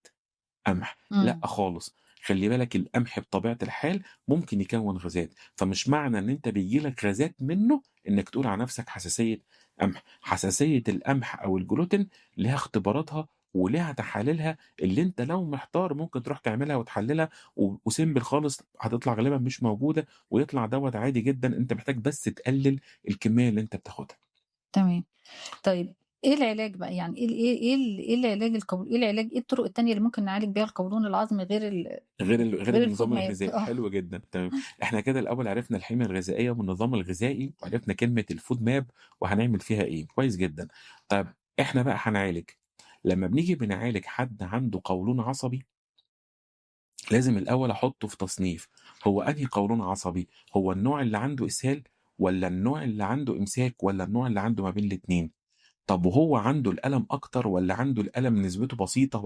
S2: قمح، لأ
S1: إمم.
S2: خالص. خلّي بالك القمح بطبيعة الحال ممكن يكوّن غازات، فمش معنى إن أنت بييجي لك غازات منه إنك تقول على نفسك حساسية قمح. حساسية القمح أو الجلوتين ليها اختباراتها وليها تحاليلها اللي أنت لو محتار ممكن تروح تعملها وتحللها وsimple خالص هتطلع غالبًا مش موجودة، ويطلع دوّة عادي جدًا، أنت محتاج بس تقلل الكمية اللي أنت بتاخدها.
S1: تمام. طيب إيه العلاج بقى؟ يعني إيه العلاج إيه العلاج إيه الطرق التانية اللي ممكن نعالج بيها القولون العظمي
S2: غير
S1: غير
S2: النظام
S1: الfood map؟
S2: الغذائي، حلو جدًا، تمام. إحنا كده الأول عرفنا الحمية الغذائية والنظام الغذائي، وعرفنا كلمة الfood map وهنعمل فيها إيه، كويس جدًا. طيب إحنا بقى هنعالج، لمّا بنيجي بنعالج حد عنده قولون عصبي، لازم الأول أحطه في تصنيف، هو أنهي قولون عصبي؟ هو النوع اللي عنده إسهال، والّا النوع اللي عنده إمساك، والّا النوع اللي عنده ما بين الاتنين؟ طب وهو عنده الألم أكتر، والّا عنده الألم نسبته بسيطة،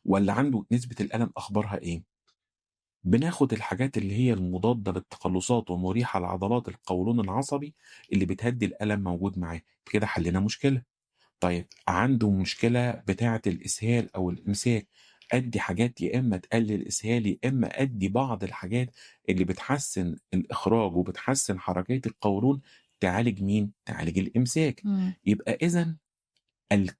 S2: والّا عنده نسبة الألم أخبارها إيه؟ بناخد الحاجات اللي هي المضادة للتقلصات ومريحة لعضلات القولون العصبي اللي بتهدي الألم موجود معاه، كده حلينا مشكلة. طيب عنده مشكلة بتاعة الإسهال أو الإمساك، أدي حاجات يا إما تقلل الإسهال، يا إما أدي بعض الحاجات اللي بتحسن الإخراج وبتحسن حركية القولون تعالج مين؟ تعالج الإمساك.
S1: إمم.
S2: يبقى إذا ال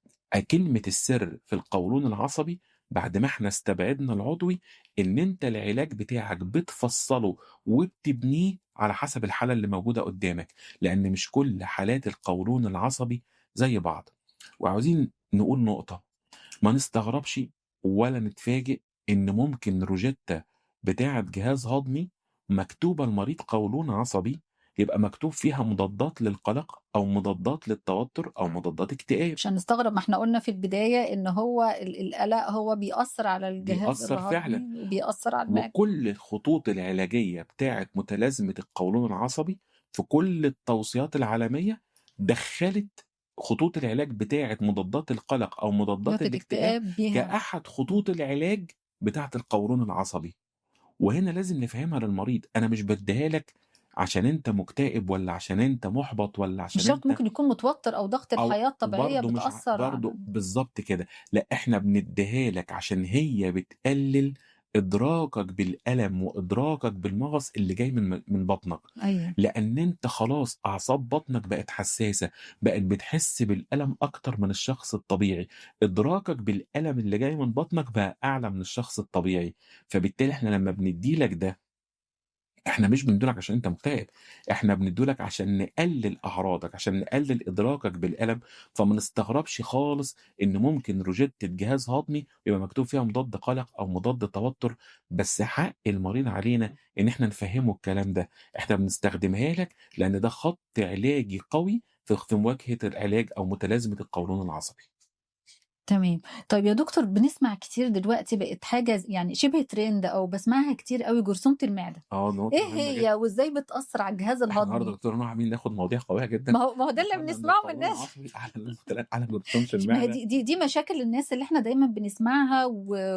S2: كلمة السر في القولون العصبي بعد ما إحنا استبعدنا العضوي، إن أنت العلاج بتاعك بتفصّله وبتبنيه على حسب الحالة اللي موجودة قدّامك، لإن مش كل حالات القولون العصبي زي بعض. وعاوزين نقول نقطة، ما نستغربش ولا نتفاجئ إن ممكن روجيتا بتاعة جهاز هضمي مكتوبة لمريض قولون عصبي، يبقى مكتوب فيها مضادات للقلق أو مضادات للتوتر أو مضادات اكتئاب.
S1: مش هنستغرب، ما إحنا قُلنا في البداية إن هو القلق هو بيأثّر على الجهاز
S2: بيأثّر فعلًا،
S1: الهضمي وبيأثّر على المعدة.
S2: وكل الخطوط العلاجية بتاعة متلازمة القولون العصبي في كل التوصيات العالمية دخّلت خطوط العلاج بتاعة مضادات القلق أو مضادات
S1: حالات
S2: الاكتئاب
S1: الاكتئاب بيها.
S2: كأحد خطوط العلاج بتاعة القولون العصبي. وهنا لازم نفهمها للمريض، أنا مش بادّيها لك عشان أنت مكتئب، والّا عشان أنت مُحبَط، والّا
S1: مش
S2: عشان
S1: شرط،
S2: أنت
S1: ممكن يكون متوتر أو ضغط
S2: أو
S1: الحياة الطبيعية
S2: برضه مش
S1: بتأثّر على
S2: برضه بالضبط كده، لأ إحنا بندّيها لك عشان هي بتقلل إدراكك بالألم وإدراكك بالمغص اللي جاي من بطنك،
S1: أيوه.
S2: لأن أنت خلاص أعصاب بطنك بقت حساسة، بقت بتحس بالألم أكتر من الشخص الطبيعي، إدراكك بالألم اللي جاي من بطنك بقى أعلى من الشخص الطبيعي، فبالتالي إحنا لمّا بندّي لك ده، إحنا مش بندّيه لك عشان أنت مكتئب، إحنا بندّيه لك عشان نقلل أعراضك، عشان نقلل إدراكك بالألم، فما نستغربش خالص إن ممكن روجيتة جهاز هضمي يبقى مكتوب فيها مضاد قلق أو مضاد توتر، بس حق المريض علينا إن إحنا نفهّمه الكلام ده، إحنا بنستخدمها لك لأن ده خط علاجي قوي في مواجهة العلاج أو متلازمة القولون العصبي.
S1: تمام. طيب يا دكتور، بنسمع كتير دلوقتي، بقت حاجة يعني شِبه trend أو باسمعها كتير أوي، جرثومة المعدة.
S2: نقطة
S1: إيه
S2: مهمة
S1: هي
S2: جدًا.
S1: وإزاي بتأثّر على الجهاز
S2: إحنا النهارده
S1: الهضمي؟
S2: دكتور نوح عاملين ناخد مواضيع قوية جدًا،
S1: ما هو ده اللي
S2: وصلنا من
S1: بنسمعه من
S2: القولون
S1: الناس.
S2: العصبي على جرثومة
S1: ما هي
S2: المعدة.
S1: دي مشاكل الناس اللي إحنا دايمًا بنسمعها،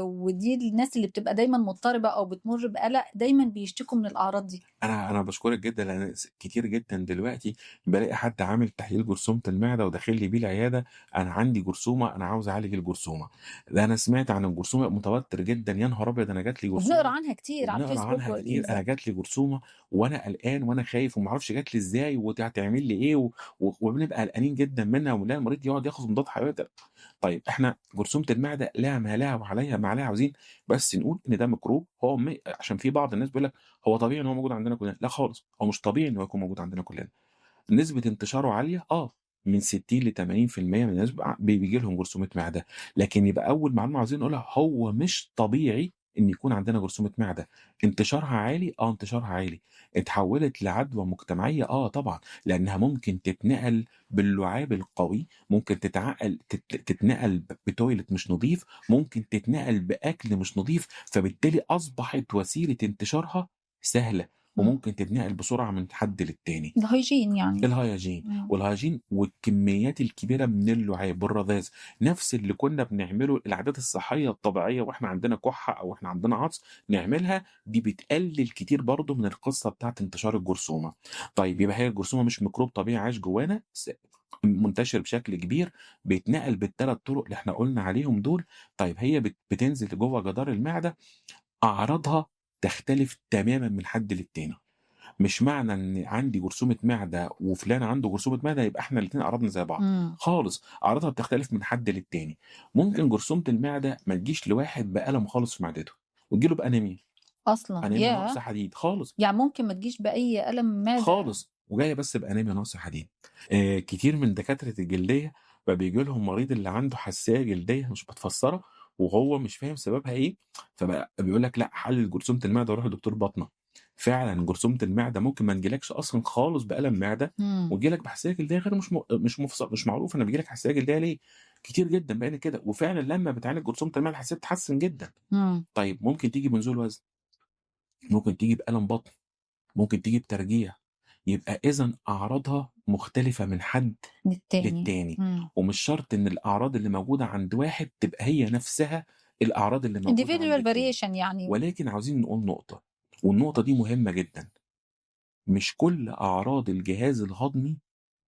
S1: ودي الناس اللي بتبقى دايمًا مضطربة أو بتمُر بقلق، دايمًا بيشتكوا من الأعراض دي.
S2: أنا باشكرِك جدًا، لأن كتير جدًا دلوقتي بالاقي حد عامل تحليل جرثومة المعدة وداخل لي بيه العيادة، أنا عندي جرثومة، أنا عاوز أعالج الجرثومة. ده أنا سمعت عن الجرثومة متوتر جدًا، يا نهار أبيض أنا جات لي
S1: وبنقرا
S2: جرثومة،
S1: عنها كتير على
S2: وبنقرا
S1: الفيسبوك
S2: عنها كتير، أنا
S1: والإنستا.
S2: جات لي جرثومة وأنا قلقان وأنا خايف وما أعرفش جات لي إزاي هتعمل لي إيه، وبنبقى قلقانين جدًا منها، ونلاقي المريض يقعد ياخد مضاد حيوي. طيب إحنا جرثومة المعدة لها ما لها وعليها ما عليها، عاوزين بس نقول إن ده ميكروب، هو عشان في بعض الناس بيقول لك هو طبيعي إن هو موجود عندنا كلنا، لا خالص، هو مش طبيعي إن هو يكون موجود عندنا كلنا. نسبة انتشاره عالية من 60 ل80% من الناس بييجي لهم جرثومة معدة، لكن يبقى أول معلومة عاوزين نقولها هو مش طبيعي إن يكون عندنا جرثومة معدة. انتشارها عالي، انتشارها عالي. اتحولت لعدوى مجتمعية، طبعًا، لأنها ممكن تتنقل باللعاب القوي، ممكن تتنقل بتويلت مش نضيف، ممكن تتنقل بأكل مش نضيف، فبالتالي أصبحت وسيلة انتشارها سهلة،
S1: إمم.
S2: وممكن تتنقل بسرعة من حد للتاني.
S1: الhygiene يعني.
S2: الهياجين،
S1: إمم.
S2: والهياجين والكميات الكبيرة من اللعاب والرذاذ، نفس اللي كنا بنعمله العادات الصحية الطبيعية وإحنا عندنا كحة أو إحنا عندنا عطس نعملها، دي بتقلل كتير برضه من القصة بتاعة انتشار الجرثومة. طيب يبقى هي الجرثومة مش ميكروب طبيعي عايش جوانا، منتشر بشكل كبير، بيتنقل بال3 طرق اللي إحنا قلنا عليهم دول. طيب هي بتنزل جوه جدار المعدة، أعراضها تختلف تمامًا من حد للتاني. مش معنى إن عندي جرثومة معدة وفلان عنده جرثومة معدة يبقى إحنا الاتنين أعراضنا زي بعض،
S1: إمم.
S2: خالص، أعراضها بتختلف من حد للتاني. ممكن جرثومة المعدة ما تجيش لواحد بألم خالص في معدته، وتيجي له بأنيميا،
S1: أصلًا،
S2: أنيميا نقص
S1: ياه!
S2: حديد خالص،
S1: يعني ممكن ما تجيش بأي ألم معدة.
S2: خالص، وجاية بس بأنيميا نقص حديد. كتير من دكاترة الجلدية فبييجي لهم مريض اللي عنده حساسية جلدية مش متفسّرة وهو مش فاهم سببها إيه، فبقى بيقول لك لأ حلِّل جرثومة المعدة وروح لدكتور باطنة. فعلًا جرثومة المعدة ممكن ما تجيلكش أصلًا خالص بألم معدة
S1: إمم،
S2: وتيجي لك بحساسية جلدية غير مش معروفة. أنا بييجي لك حساسية جلدية ليه؟ كتير جدًا بقينا كده، وفعلًا لمّا بتعالج جرثومة المعدة الحساسية بتتحسن جدًا.
S1: إمم،
S2: طيب ممكن تيجي بنزول وزن، ممكن تيجي بألم بطن، ممكن تيجي بترجيع، يبقى إذًا أعراضها مختلفة من حد
S1: للتاني،
S2: للتاني،
S1: إمم.
S2: ومش شرط إن الأعراض اللي موجودة عند واحد تبقى هي نفسها الأعراض اللي موجودة عند
S1: individual
S2: التاني.
S1: variation يعني.
S2: ولكن عاوزين نقول نقطة، والنقطة دي مهمة جدًا، مش كل أعراض الجهاز الهضمي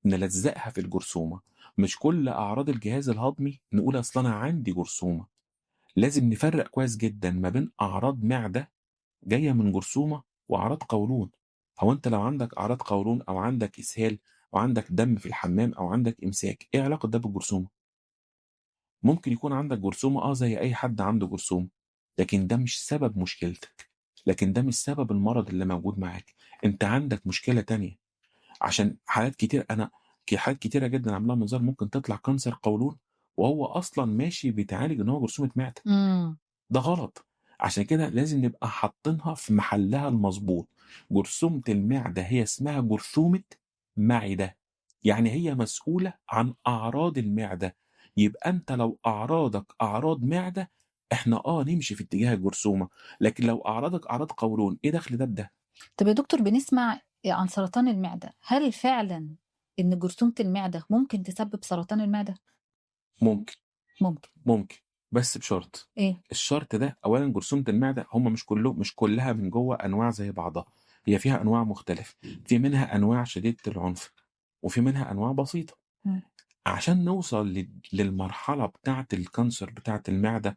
S2: نلزّقها في الجرثومة، مش كل أعراض الجهاز الهضمي نقول أصل أنا عندي جرثومة. لازم نفرّق كويس جدًا ما بين أعراض معدة جاية من جرثومة وأعراض قولون. هو أنت لو عندك أعراض قولون أو عندك إسهال أو عندك دم في الحمام أو عندك إمساك، إيه علاقة ده بالجرثومة؟ ممكن يكون عندك جرثومة زي أي حد عنده جرثومة، لكن ده مش سبب مشكلتك، لكن ده مش سبب المرض اللي موجود معاك. أنت عندك مشكلة تانية. عشان حالات كتير أنا حالات كتيرة جدًا عاملاها منظار ممكن تطلع كانسر قولون وهو أصلًا ماشي بيتعالج إن هو جرثومة معدة.
S1: إمم.
S2: ده غلط. عشان كده لازم نبقى حاطينها في محلها المضبوط. جرثومة المعدة هي اسمها جرثومة معدة، يعني هي مسؤولة عن أعراض المعدة. يبقى أنت لو أعراضك أعراض معدة إحنا نمشي في اتجاه الجرثومة، لكن لو أعراضك أعراض قولون إيه دخل ده بده؟
S1: طب يا دكتور بنسمع عن سرطان المعدة، هل فعلًا إن جرثومة المعدة ممكن تسبب سرطان المعدة؟
S2: ممكن.
S1: ممكن.
S2: ممكن، بس بشرط.
S1: إيه؟
S2: الشرط ده أولًا جرثومة المعدة هم مش كلّها من جوّه أنواع زي بعضها، هي فيها أنواع مختلفة، في منها أنواع شديدة العنف، وفي منها أنواع بسيطة.
S1: إمم.
S2: عشان نوصل للمرحلة بتاعة الكانسر بتاعة المعدة،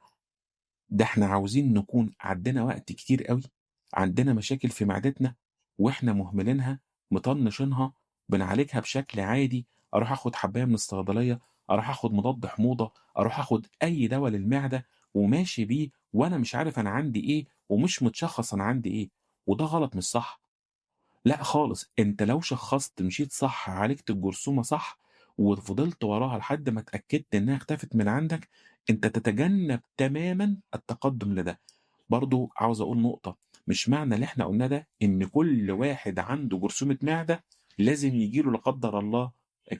S2: ده إحنا عاوزين نكون عدّينا وقت كتير أوي، عندنا مشاكل في معدتنا وإحنا مهملينها، مطنّشينها، بنعالجها بشكل عادي، أروح آخُد حبّاية من الصيدلية، أروح آخُد مضاد حموضة، أروح آخُد أي دوا للمعدة وماشي بيه وأنا مش عارف أنا عندي إيه ومش متشخّص أنا عندي إيه، وده غلط مش صح. لأ خالص، أنت لو شخّصت مشيت صح، عالجت الجرثومة صح، وفضلت وراها لحد ما اتأكدت إنها اختفت من عندك، أنت تتجنب تمامًا التقدُّم لده. برضه عاوز أقول نقطة، مش معنى اللي إحنا قُلناه ده إن كل واحد عنده جرثومة معدة لازم ييجي له لا قدّر الله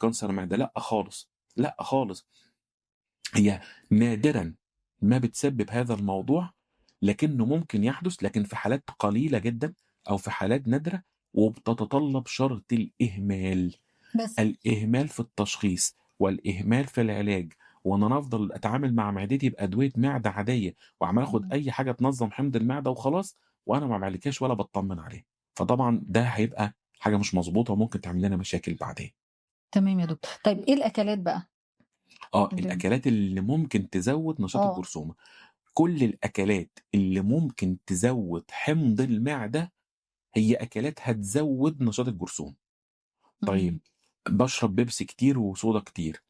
S2: كانسر معدة، لأ خالص، لأ خالص. هي نادرًا ما بتسبب هذا الموضوع، لكنه ممكن يحدث، لكن في حالات قليلة جدًا أو في حالات نادرة، وبتتطلب شرط الإهمال.
S1: بس.
S2: الإهمال في التشخيص والإهمال في العلاج، وإن أنا أفضل أتعامل مع معدتي بأدوية معدة عادية وعمّال آخد
S1: إمم.
S2: أي حاجة تنظّم حمض المعدة وخلاص، وأنا ما باعالجهاش ولا باتطمن عليها. فطبعًا ده هيبقى حاجة مش مضبوطة وممكن تعمل لنا مشاكل بعدين.
S1: تمام يا دكتور. طيب إيه الأكلات بقى؟ اللي
S2: الأكلات اللي ممكن تزوّد نشاط
S1: آه.
S2: الجرثومة. كل الأكلات اللي ممكن تزوّد حمض المعدة هي أكلات هتزوّد نشاط الجرثومة. طيب
S1: إمم.
S2: باشرب بيبسي كتير وصودا كتير،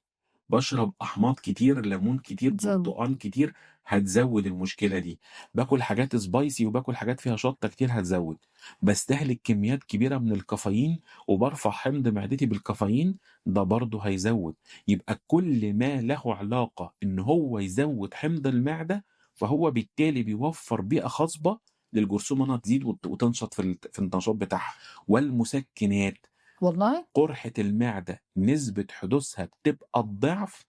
S2: باشرب أحماض كتير، ليمون كتير،
S1: بتزوّد.
S2: برتقان كتير، هتزوّد المشكلة دي. باكل حاجات spicy وباكل حاجات فيها شطة كتير هتزوّد. باستهلك كميات كبيرة من الكافيين وبارفع حمض معدتي بالكافيين، ده برضه هيزوّد. يبقى كل ما له علاقة إن هو يزوّد حمض المعدة، فهو بالتالي بيوفّر بيئة خصبة للجرثومة إنها تزيد وتنشط في النشاط بتاعها. والمسكنات،
S1: والله؟
S2: قرحة المعدة نسبة حدوثها بتبقى الضعف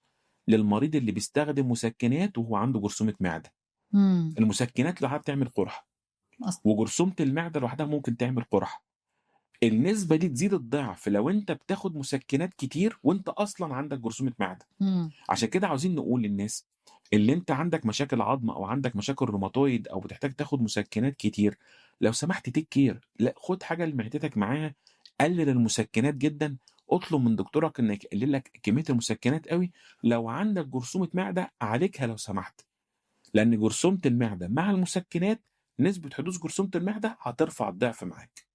S2: للمريض اللي بيستخدم مسكنات وهو عنده جرثومة معدة.
S1: إمم.
S2: المسكنات لوحدها بتعمل قرحة، وجرثومة المعدة لوحدها ممكن تعمل قرحة. النسبة دي تزيد الضعف لو أنت بتاخد مسكنات كتير وأنت أصلًا عندك جرثومة معدة.
S1: إمم.
S2: عشان كده عاوزين نقول للناس اللي أنت عندك مشاكل عضم أو عندك مشاكل روماتويد أو بتحتاج تاخد مسكنات كتير، لو سمحت take care، لأ خُد حاجة لمعدتك معاها، قلل المسكنات جدًا، اطلب من دكتورك إنه يقلل لك كمية المسكنات أوي. لو عندك جرثومة معدة عالجها لو سمحت، لأن جرثومة المعدة مع المسكنات نسبة حدوث جرثومة المعدة هترفع الضعف معاك.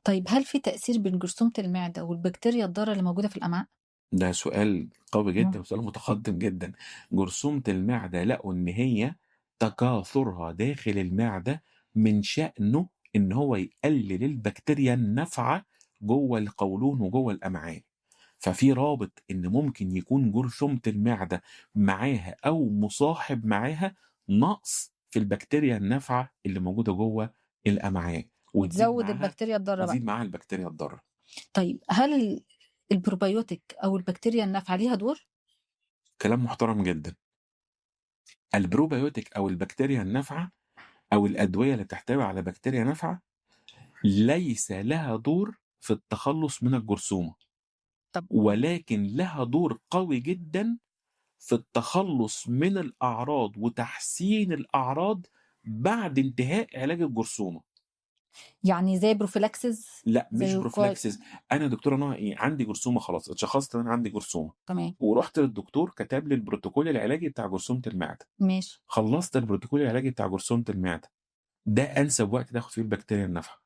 S1: طيب هل في تأثير بين جرثومة المعدة والبكتيريا الضارة اللي موجودة في الأمعاء؟
S2: ده سؤال قوي
S1: إمم.
S2: جدًا وسؤال متقدم جدًا. جرثومة المعدة لقوا إن هي تكاثرها داخل المعدة من شأنه إن هو يقلل البكتيريا النافعة جوّه القولون وجوّه الأمعاء. ففي رابط إن ممكن يكون جرثومة المعدة معاها أو مصاحب معاها نقص في البكتيريا النافعة اللي موجودة جوه الأمعاء،
S1: وتزود البكتيريا الضارة بقى.
S2: تزيد معاها البكتيريا الضارة.
S1: طيب هل البروبيوتيك أو البكتيريا النافعة ليها دور؟
S2: كلام محترم جدا. البروبيوتيك أو البكتيريا النافعة أو الأدوية اللي بتحتوي على بكتيريا نافعة ليس لها دور في التخلص من الجرثومة،
S1: طب
S2: ولكن لها دور قوي جدا في التخلص من الأعراض وتحسين الأعراض بعد انتهاء علاج الجرثومة.
S1: يعني زي بروفيلاكسز؟
S2: لا مش
S1: زي
S2: بروفلاكسس. أنا دكتورة نوع إيه؟ عندي جرثومة خلاص، اتشخصت إن أنا عندي جرثومة،
S1: تمام.
S2: ورحت للدكتور كتب لي البروتوكول العلاجي بتاع جرثومة المعدة.
S1: ماشي.
S2: خلصت البروتوكول العلاجي بتاع جرثومة المعدة، ده أنسب وقت تاخد فيه البكتيريا النافعة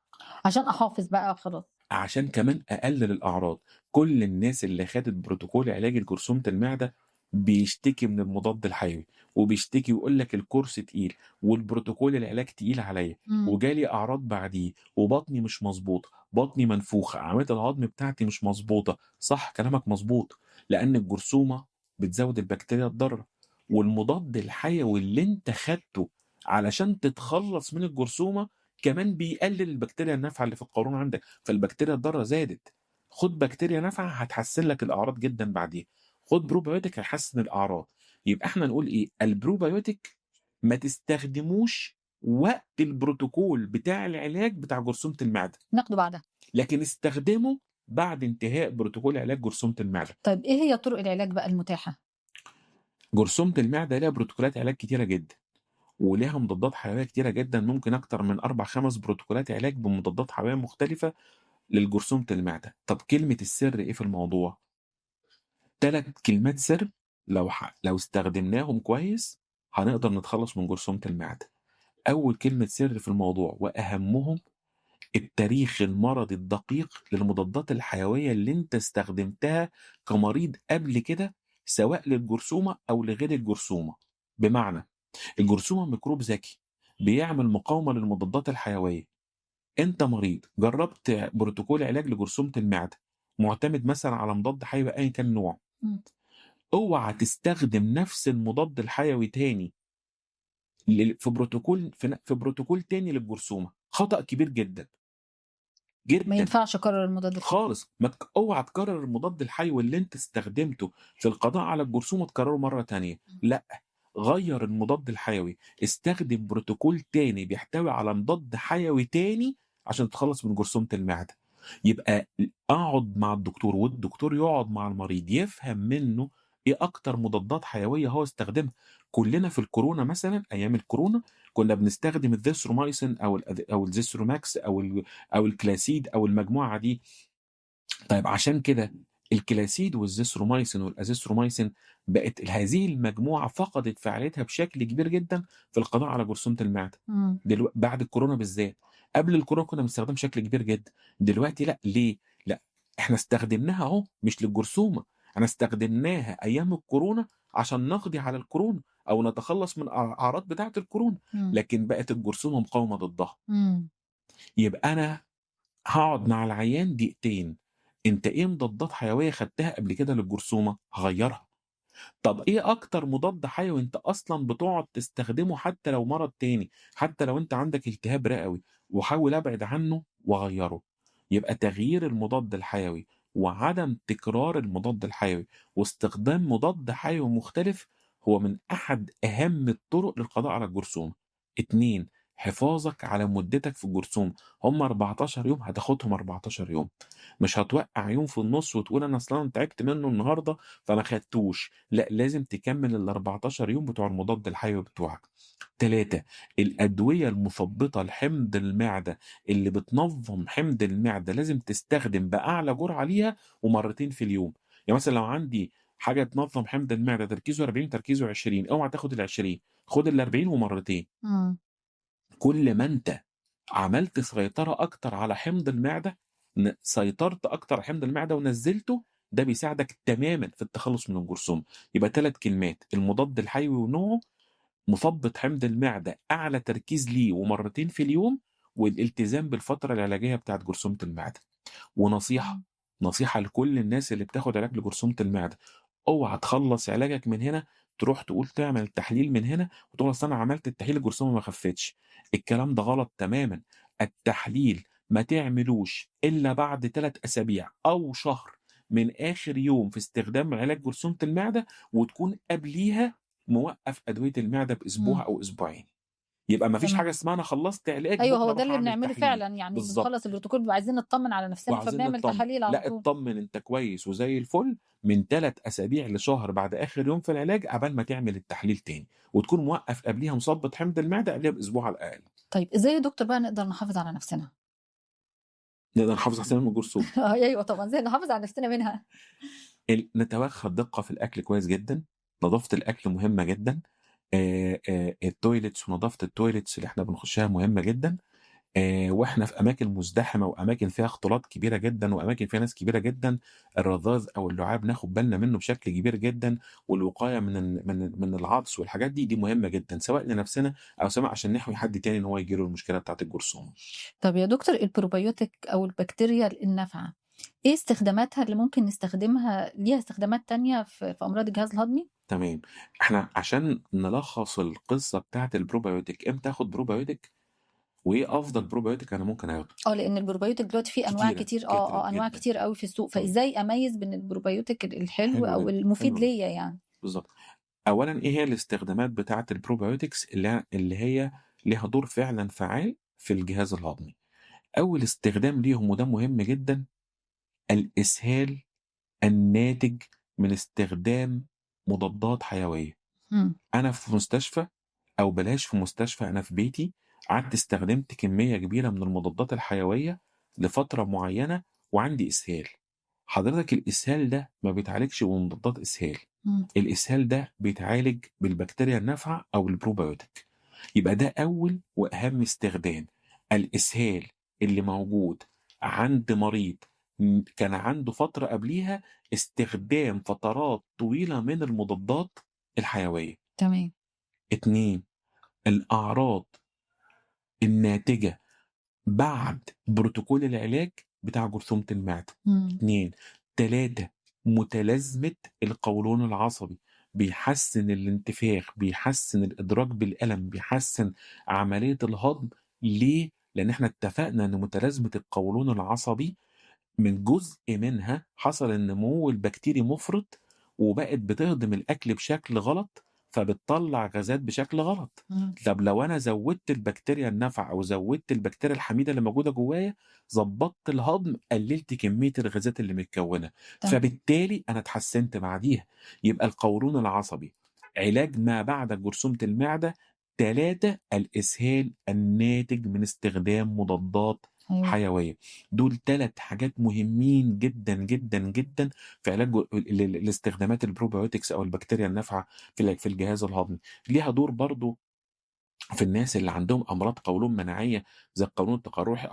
S1: عشان أحافظ بقى خلاص.
S2: عشان كمان أقلل الأعراض. كل الناس اللي خدت بروتوكول علاجي لجرثومة المعدة بيشتكي من المضاد الحيوي، وبيشتكي ويقول لك الكورس تقيل والبروتوكول العلاج تقيل عليا، وجالي أعراض بعديه، وبطني مش مظبوط، بطني منفوخة، عملية الهضم بتاعتي مش مظبوطة. صح كلامك مظبوط، لأن الجرثومة بتزود البكتيريا الضارة، والمضاد الحيوي اللي انت خدته علشان تتخلص من الجرثومة كمان بيقلل البكتيريا النافعة اللي في القولون عندك، فالبكتيريا الضارة زادت. خد بكتيريا نافعة هتحسن لك الأعراض جدا بعديها، خد بروبيوتيك هيحسن الأعراض. يبقى احنا نقول ايه؟ البروبيوتيك ما تستخدموش وقت البروتوكول بتاع العلاج بتاع جرثومة المعدة،
S1: ناخده بعدها.
S2: لكن استخدمه بعد انتهاء بروتوكول علاج جرثومة المعدة.
S1: طيب إيه هي طرق العلاج بقى المتاحة؟
S2: جرثومة المعدة لها بروتوكولات علاج كتيرة جدا، وليها مضادات حيوية كتيرة جدا، ممكن أكتر من 4 5 بروتوكولات علاج بمضادات حيوية مختلفة للجرثومة المعدة. طب كلمة السر إيه في الموضوع؟ 3 كلمات سر لو استخدمناهم كويس هنقدر نتخلص من جرثومة المعدة. أول كلمة سر في الموضوع وأهمهم التاريخ المرضي الدقيق للمضادات الحيوية اللي أنت استخدمتها كمريض قبل كده، سواء للجرثومة أو لغير الجرثومة. بمعنى الجرثومة ميكروب ذكي بيعمل مقاومة للمضادات الحيوية. انت مريض جربت بروتوكول علاج لجرثومة المعدة معتمد مثلا على مضاد حيوي ايا كان نوع،
S1: مم.
S2: اوعى تستخدم نفس المضاد الحيوي تاني في بروتوكول في بروتوكول تاني للجرثومة. خطأ كبير جدا
S1: ما
S2: جدا
S1: ينفعش أكرر المضاد الحيوي.
S2: خالص. اوعى تكرر المضاد الحيوي اللي انت استخدمته في القضاء على الجرثومة تكرره مرة تانية، لا، غير المضاد الحيوي، استخدم بروتوكول تاني بيحتوي على مضاد حيوي تاني عشان تتخلص من جرثومة المعدة. يبقى اقعد مع الدكتور والدكتور يقعد مع المريض يفهم منه ايه اكتر مضادات حيوية هو استخدمها. كلنا في الكورونا مثلا، ايام الكورونا كنا بنستخدم الذيثرومايسين او الزيثروماكس او الكلاسيد او المجموعة دي. طيب عشان كده الكلاسيد والزيثرومايسين والازيثرومايسين بقت هذه المجموعه فقدت فعاليتها بشكل كبير جدا في القضاء على جرثومه المعده. بعد الكورونا بالذات. قبل الكورونا كنا بنستخدم بشكل كبير جدا، دلوقتي لا. ليه؟ لا، احنا استخدمناها اهو مش للجرثومه، احنا استخدمناها ايام الكورونا عشان نقضي على الكورونا او نتخلص من الاعراض بتاعه الكورونا، لكن بقت الجرثومه مقاومه ضدها. يبقى انا هقعد مع العيان دقيقتين، انت ايه مضادات حيويه خدتها قبل كده للجرثومه؟ هغيرها. طب ايه اكتر مضاد حيوي انت اصلا بتقعد تستخدمه حتى لو مرض تاني، حتى لو انت عندك التهاب رئوي، وحاول ابعد عنه واغيره. يبقى تغيير المضاد الحيوي وعدم تكرار المضاد الحيوي واستخدام مضاد حيوي مختلف هو من احد اهم الطرق للقضاء على الجرثومه. 2، حفاظك على مدتك في الجرثومه. هم 14 يوم هتاخدهم 14 يوم، مش هتوقع يوم في النص وتقول انا اصلا تعبت منه النهارده فما خدتوش، لا، لازم تكمل ال 14 يوم بتوع المضاد الحيوي بتوعك. 3، الأدوية المثبطة لحمض المعدة اللي بتنظم حمض المعدة لازم تستخدم بأعلى جرعة ليها ومرتين في اليوم. يعني مثلا لو عندي حاجة تنظم حمض المعدة تركيزه 40 تركيزه 20، اوعى تاخد ال 20، خد ال 40 ومرتين. كل ما انت عملت سيطرة أكتر على حمض المعدة، سيطرت أكتر على حمض المعدة ونزلته، ده بيساعدك تماما في التخلص من الجرثومة. يبقى 3 كلمات: المضاد الحيوي ونوعه، مثبط حمض المعدة أعلى تركيز ليه ومرتين في اليوم، والالتزام بالفترة العلاجية بتاعت جرثومة المعدة. ونصيحة: نصيحة لكل الناس اللي بتاخد علاج لجرثومة المعدة، اوعى تخلّص علاجك من هنا تروح تقول تعمل تحليل من هنا وتقول أصل أنا عملت التحليل الجرثومة ما خفتش، الكلام ده غلط تمامًا، التحليل ما تعملوش إلا بعد 3 أسابيع أو شهر من آخر يوم في استخدام علاج جرثومة المعدة، وتكون قبليها موقّف أدوية المعدة
S1: إمم،
S2: بأسبوع أو أسبوعين، يبقى ما فيش
S1: تمام.
S2: حاجة اسمها أنا خلّصت علاج
S1: أيوه، هو
S2: بكرة
S1: ده
S2: أروح
S1: اللي
S2: أعمل
S1: بنعمله
S2: تحليل،
S1: فعلًا، يعني
S2: بالضبط.
S1: بنخلّص البروتوكول بنبقى عايزين نطمن على نفسنا
S2: وعاوزين
S1: فبنعمل
S2: نطمن،
S1: تحاليل على
S2: لأ
S1: طول.
S2: اتطمن أنت كويس وزي الفل من 3 أسابيع لشهر بعد آخر يوم في العلاج عقبال ما تعمل التحليل تاني، وتكون موقّف قبليها مثبّط حمض المعدة قبليها بأسبوع على الأقل،
S1: طيب إزاي يا دكتور بقى نقدر نحافظ على نفسنا؟
S2: نقدر نحافظ على نفسنا من الجرثومة.
S1: أيوه طبعًا، إزاي نحافظ على نفسنا منها؟
S2: نتوخّى الدقة في الأكل كويس جدًا، نضافة الأكل مهمة جدًا، الtoilets ونضافة الtoilets اللي إحنا بنخشّها مهمة جدًا. وإحنا في أماكن مزدحمة وأماكن فيها اختلاط كبيرة جدًا وأماكن فيها ناس كبيرة جدًا، الرذاذ أو اللعاب ناخد بالنا منه بشكل كبير جدًا، والوقاية من العطس والحاجات دي مهمة جدًا، سواء لنفسنا أو سواء عشان نحمي حد تاني إن هو ييجي له المشكلة بتاعة الجرثومة.
S1: طب يا دكتور البروبيوتيك أو البكتيريا النافعة، إيه استخداماتها اللي ممكن نستخدمها ليها استخدامات تانية في أمراض الجهاز الهضمي؟
S2: تمام، إحنا عشان نلخّص القصة بتاعة الprobiotic إمتى آخد probiotic وإيه أفضل probiotic أنا ممكن آخده؟
S1: لإن البروبيوتيك دلوقتي في أنواع
S2: كتيرة،
S1: كتير
S2: كترت
S1: أنواع
S2: جدًا.
S1: كتير أوي في السوق،
S2: إمم،
S1: فإزاي أميّز بين البروبيوتيك الحلو
S2: حلو
S1: أو
S2: جدًا،
S1: المفيد
S2: حلو جدًا.
S1: ليّا يعني؟
S2: بالضبط. أولًا إيه هي الاستخدامات بتاعة الprobiotics اللي هي ليها دور فعلًا فعّال في الجهاز الهضمي. أول استخدام ليهم وده مهم جدًا، الإسهال الناتج من استخدام مضادات حيوية.
S1: إمم،
S2: أنا في مستشفى أو بلاش في مستشفى، أنا في بيتي قعدت استخدمت كمية كبيرة من المضادات الحيوية لفترة معيّنة وعندي إسهال. حضرتك الإسهال ده ما بيتعالجش بمضادات إسهال.
S1: إمم،
S2: الإسهال ده بيتعالج بالبكتيريا النافعة أو البروبيوتيك، يبقى ده أول وأهم استخدام، الإسهال اللي موجود عند مريض كان عنده فترة قبليها استخدام فترات طويلة من المضادات الحيوية.
S1: تمام،
S2: 2 الأعراض الناتجة بعد بروتوكول العلاج بتاع جرثومة المعدة.
S1: إمم،
S2: 2 3 متلازمة القولون العصبي، بيحسّن الانتفاخ، بيحسّن الإدراك بالألم، بيحسّن عملية الهضم. ليه؟ لإن إحنا اتفقنا إن متلازمة القولون العصبي من جزء منها حصل النمو البكتيري مُفرط، وبقت بتهضم الأكل بشكل غلط، فبتطلّع غازات بشكل غلط.
S1: إمم،
S2: طب لو أنا زوّدت البكتيريا النافعة أو زوّدت البكتيريا الحميدة اللي موجودة جوايا، ضبّطت الهضم، قلّلت كمية الغازات اللي متكوّنة،
S1: تمام،
S2: فبالتالي أنا اتحسّنت بعديها. يبقى القولون العصبي، علاج ما بعد جرثومة المعدة. 3 الإسهال الناتج من استخدام مضادات
S1: أيوه.
S2: حيوية. دول 3 حاجات مهمين جدًا، جدًا، جدًا في علاج الاستخدامات الprobiotics أو البكتيريا النافعة في الجهاز الهضمي. ليها دور برضه في الناس اللي عندهم أمراض قولون مناعية زي القولون التقرحي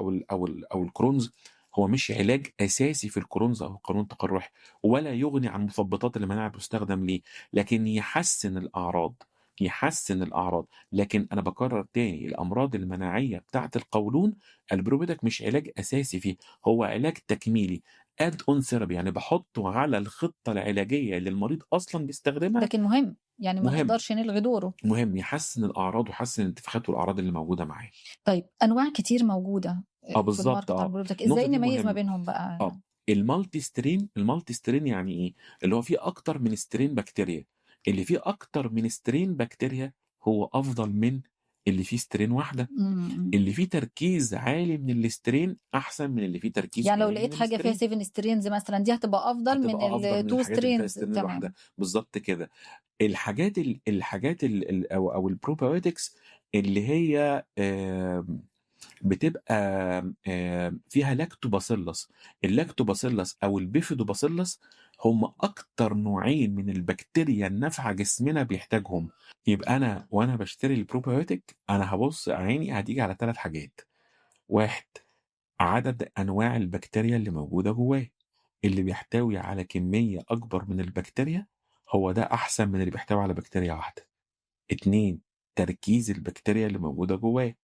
S2: أو الكرونز. هو مش علاج أساسي في الكرونز أو القولون التقرحي، ولا يغني عن مثبطات المناعة اللي بتستخدم ليه، لكن يحسّن الأعراض، يحسّن الأعراض. لكن أنا باكرر تاني الأمراض المناعية بتاعة القولون البروبيوتيك مش علاج أساسي فيه، هو علاج تكميلي add on therapy يعني باحطه على الخطة العلاجية اللي المريض أصلًا بيستخدمها.
S1: لكن مهم، يعني ما
S2: مهم،
S1: نقدرش نلغي دوره.
S2: مهم يحسّن الأعراض ويحسّن الانتفاخات والأعراض اللي موجودة معاه.
S1: طيب أنواع كتير موجودة في
S2: بالضبط
S1: الماركت على البرودكت،
S2: النقطة
S1: إزاي
S2: دي
S1: نميّز ما
S2: مهمة.
S1: بينهم بقى؟
S2: آه، الMulti Strain يعني إيه؟ اللي هو فيه أكتر من strain بكتيريا، اللي فيه أكتر من strain بكتيريا هو أفضل من اللي فيه strain واحدة،
S1: إمم، إمم.
S2: اللي فيه تركيز عالي من الstrain أحسن من اللي فيه تركيز
S1: يعني لو
S2: قليل
S1: لقيت
S2: من
S1: حاجة فيها
S2: الstrain.
S1: 7 strains مثلًا دي هتبقى أفضل من
S2: هتبقى أفضل من
S1: ال2
S2: الحاجات اللي فيها
S1: strains
S2: strain الواحدة،
S1: تمام.
S2: بالضبط كده. الحاجات أو الprobiotics اللي هي بتبقى فيها لاكتوباسيلس. اللاكتوباسيلس أو البيفيدوباسيلس هم أكتر نوعين من البكتيريا النافعة جسمنا بيحتاجهم. يبقى أنا وأنا باشتري البروبيوتيك أنا هابُص عيني هتيجي على 3 حاجات، 1 عدد أنواع البكتيريا اللي موجودة جواه، اللي بيحتوي على كمية أكبر من البكتيريا هو ده أحسن من اللي بيحتوي على بكتيريا واحدة. 2 تركيز البكتيريا اللي موجودة جواه.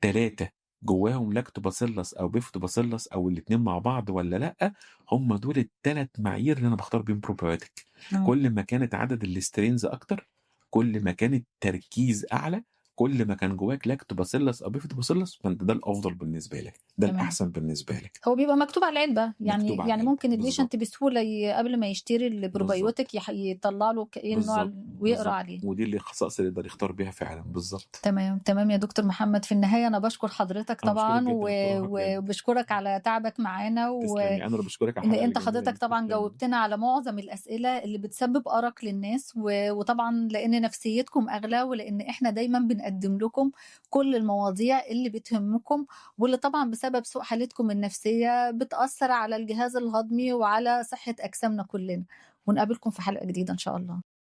S2: 3 جواهم لاكتوباسيلس أو بيفتوباسيلس أو الاتنين مع بعض والّا لأ، هم دول ال3 معايير اللي أنا باختار بيهم probiotic.
S1: إمم.
S2: كل ما كانت عدد الstrains أكتر، كل ما كان التركيز أعلى، كل ما كان جواك لاكتوباسيلس أو بيفتوباسيلس، فأنت ده الأفضل بالنسبة لك، ده
S1: تمام.
S2: الأحسن بالنسبة لك.
S1: هو بيبقى مكتوب على العلبة،
S2: مكتوب على
S1: يعني
S2: العلبة،
S1: ممكن الpatient
S2: بالضبط.
S1: بسهولة قبل ما يشتري
S2: بالضبط.
S1: الprobiotic يطلّع له إيه النوع
S2: بالضبط.
S1: ويقرا
S2: بالضبط.
S1: عليه.
S2: ودي اللي الخصائص اللي يقدر يختار بيها فعلًا، بالضبط.
S1: تمام، تمام يا دكتور محمد، في النهاية أنا باشكر حضرتك
S2: أنا باشكرِك
S1: طبعًا
S2: جدًا دكتورة بجد.
S1: وباشكرك على تعبك معانا،
S2: تسلمي، أنا اللي باشكرِك على
S1: إن
S2: الحلقة
S1: أنت
S2: الجميلة
S1: حضرتك
S2: دي،
S1: طبعًا
S2: تسلمي.
S1: جاوبتنا على معظم الأسئلة اللي بتسبب أرق للناس، وطبعًا لإن نفسيتكم أغلى، ولإن إحنا دايمًا بنقدّم لكم كل المواضيع اللي بتهمكم، واللي طبعًا بسبب سوء حالتكم النفسية بتأثّر على الجهاز الهضمي وعلى صحة أجسامنا كلنا، ونقابلكم في حلقة جديدة إن شاء الله.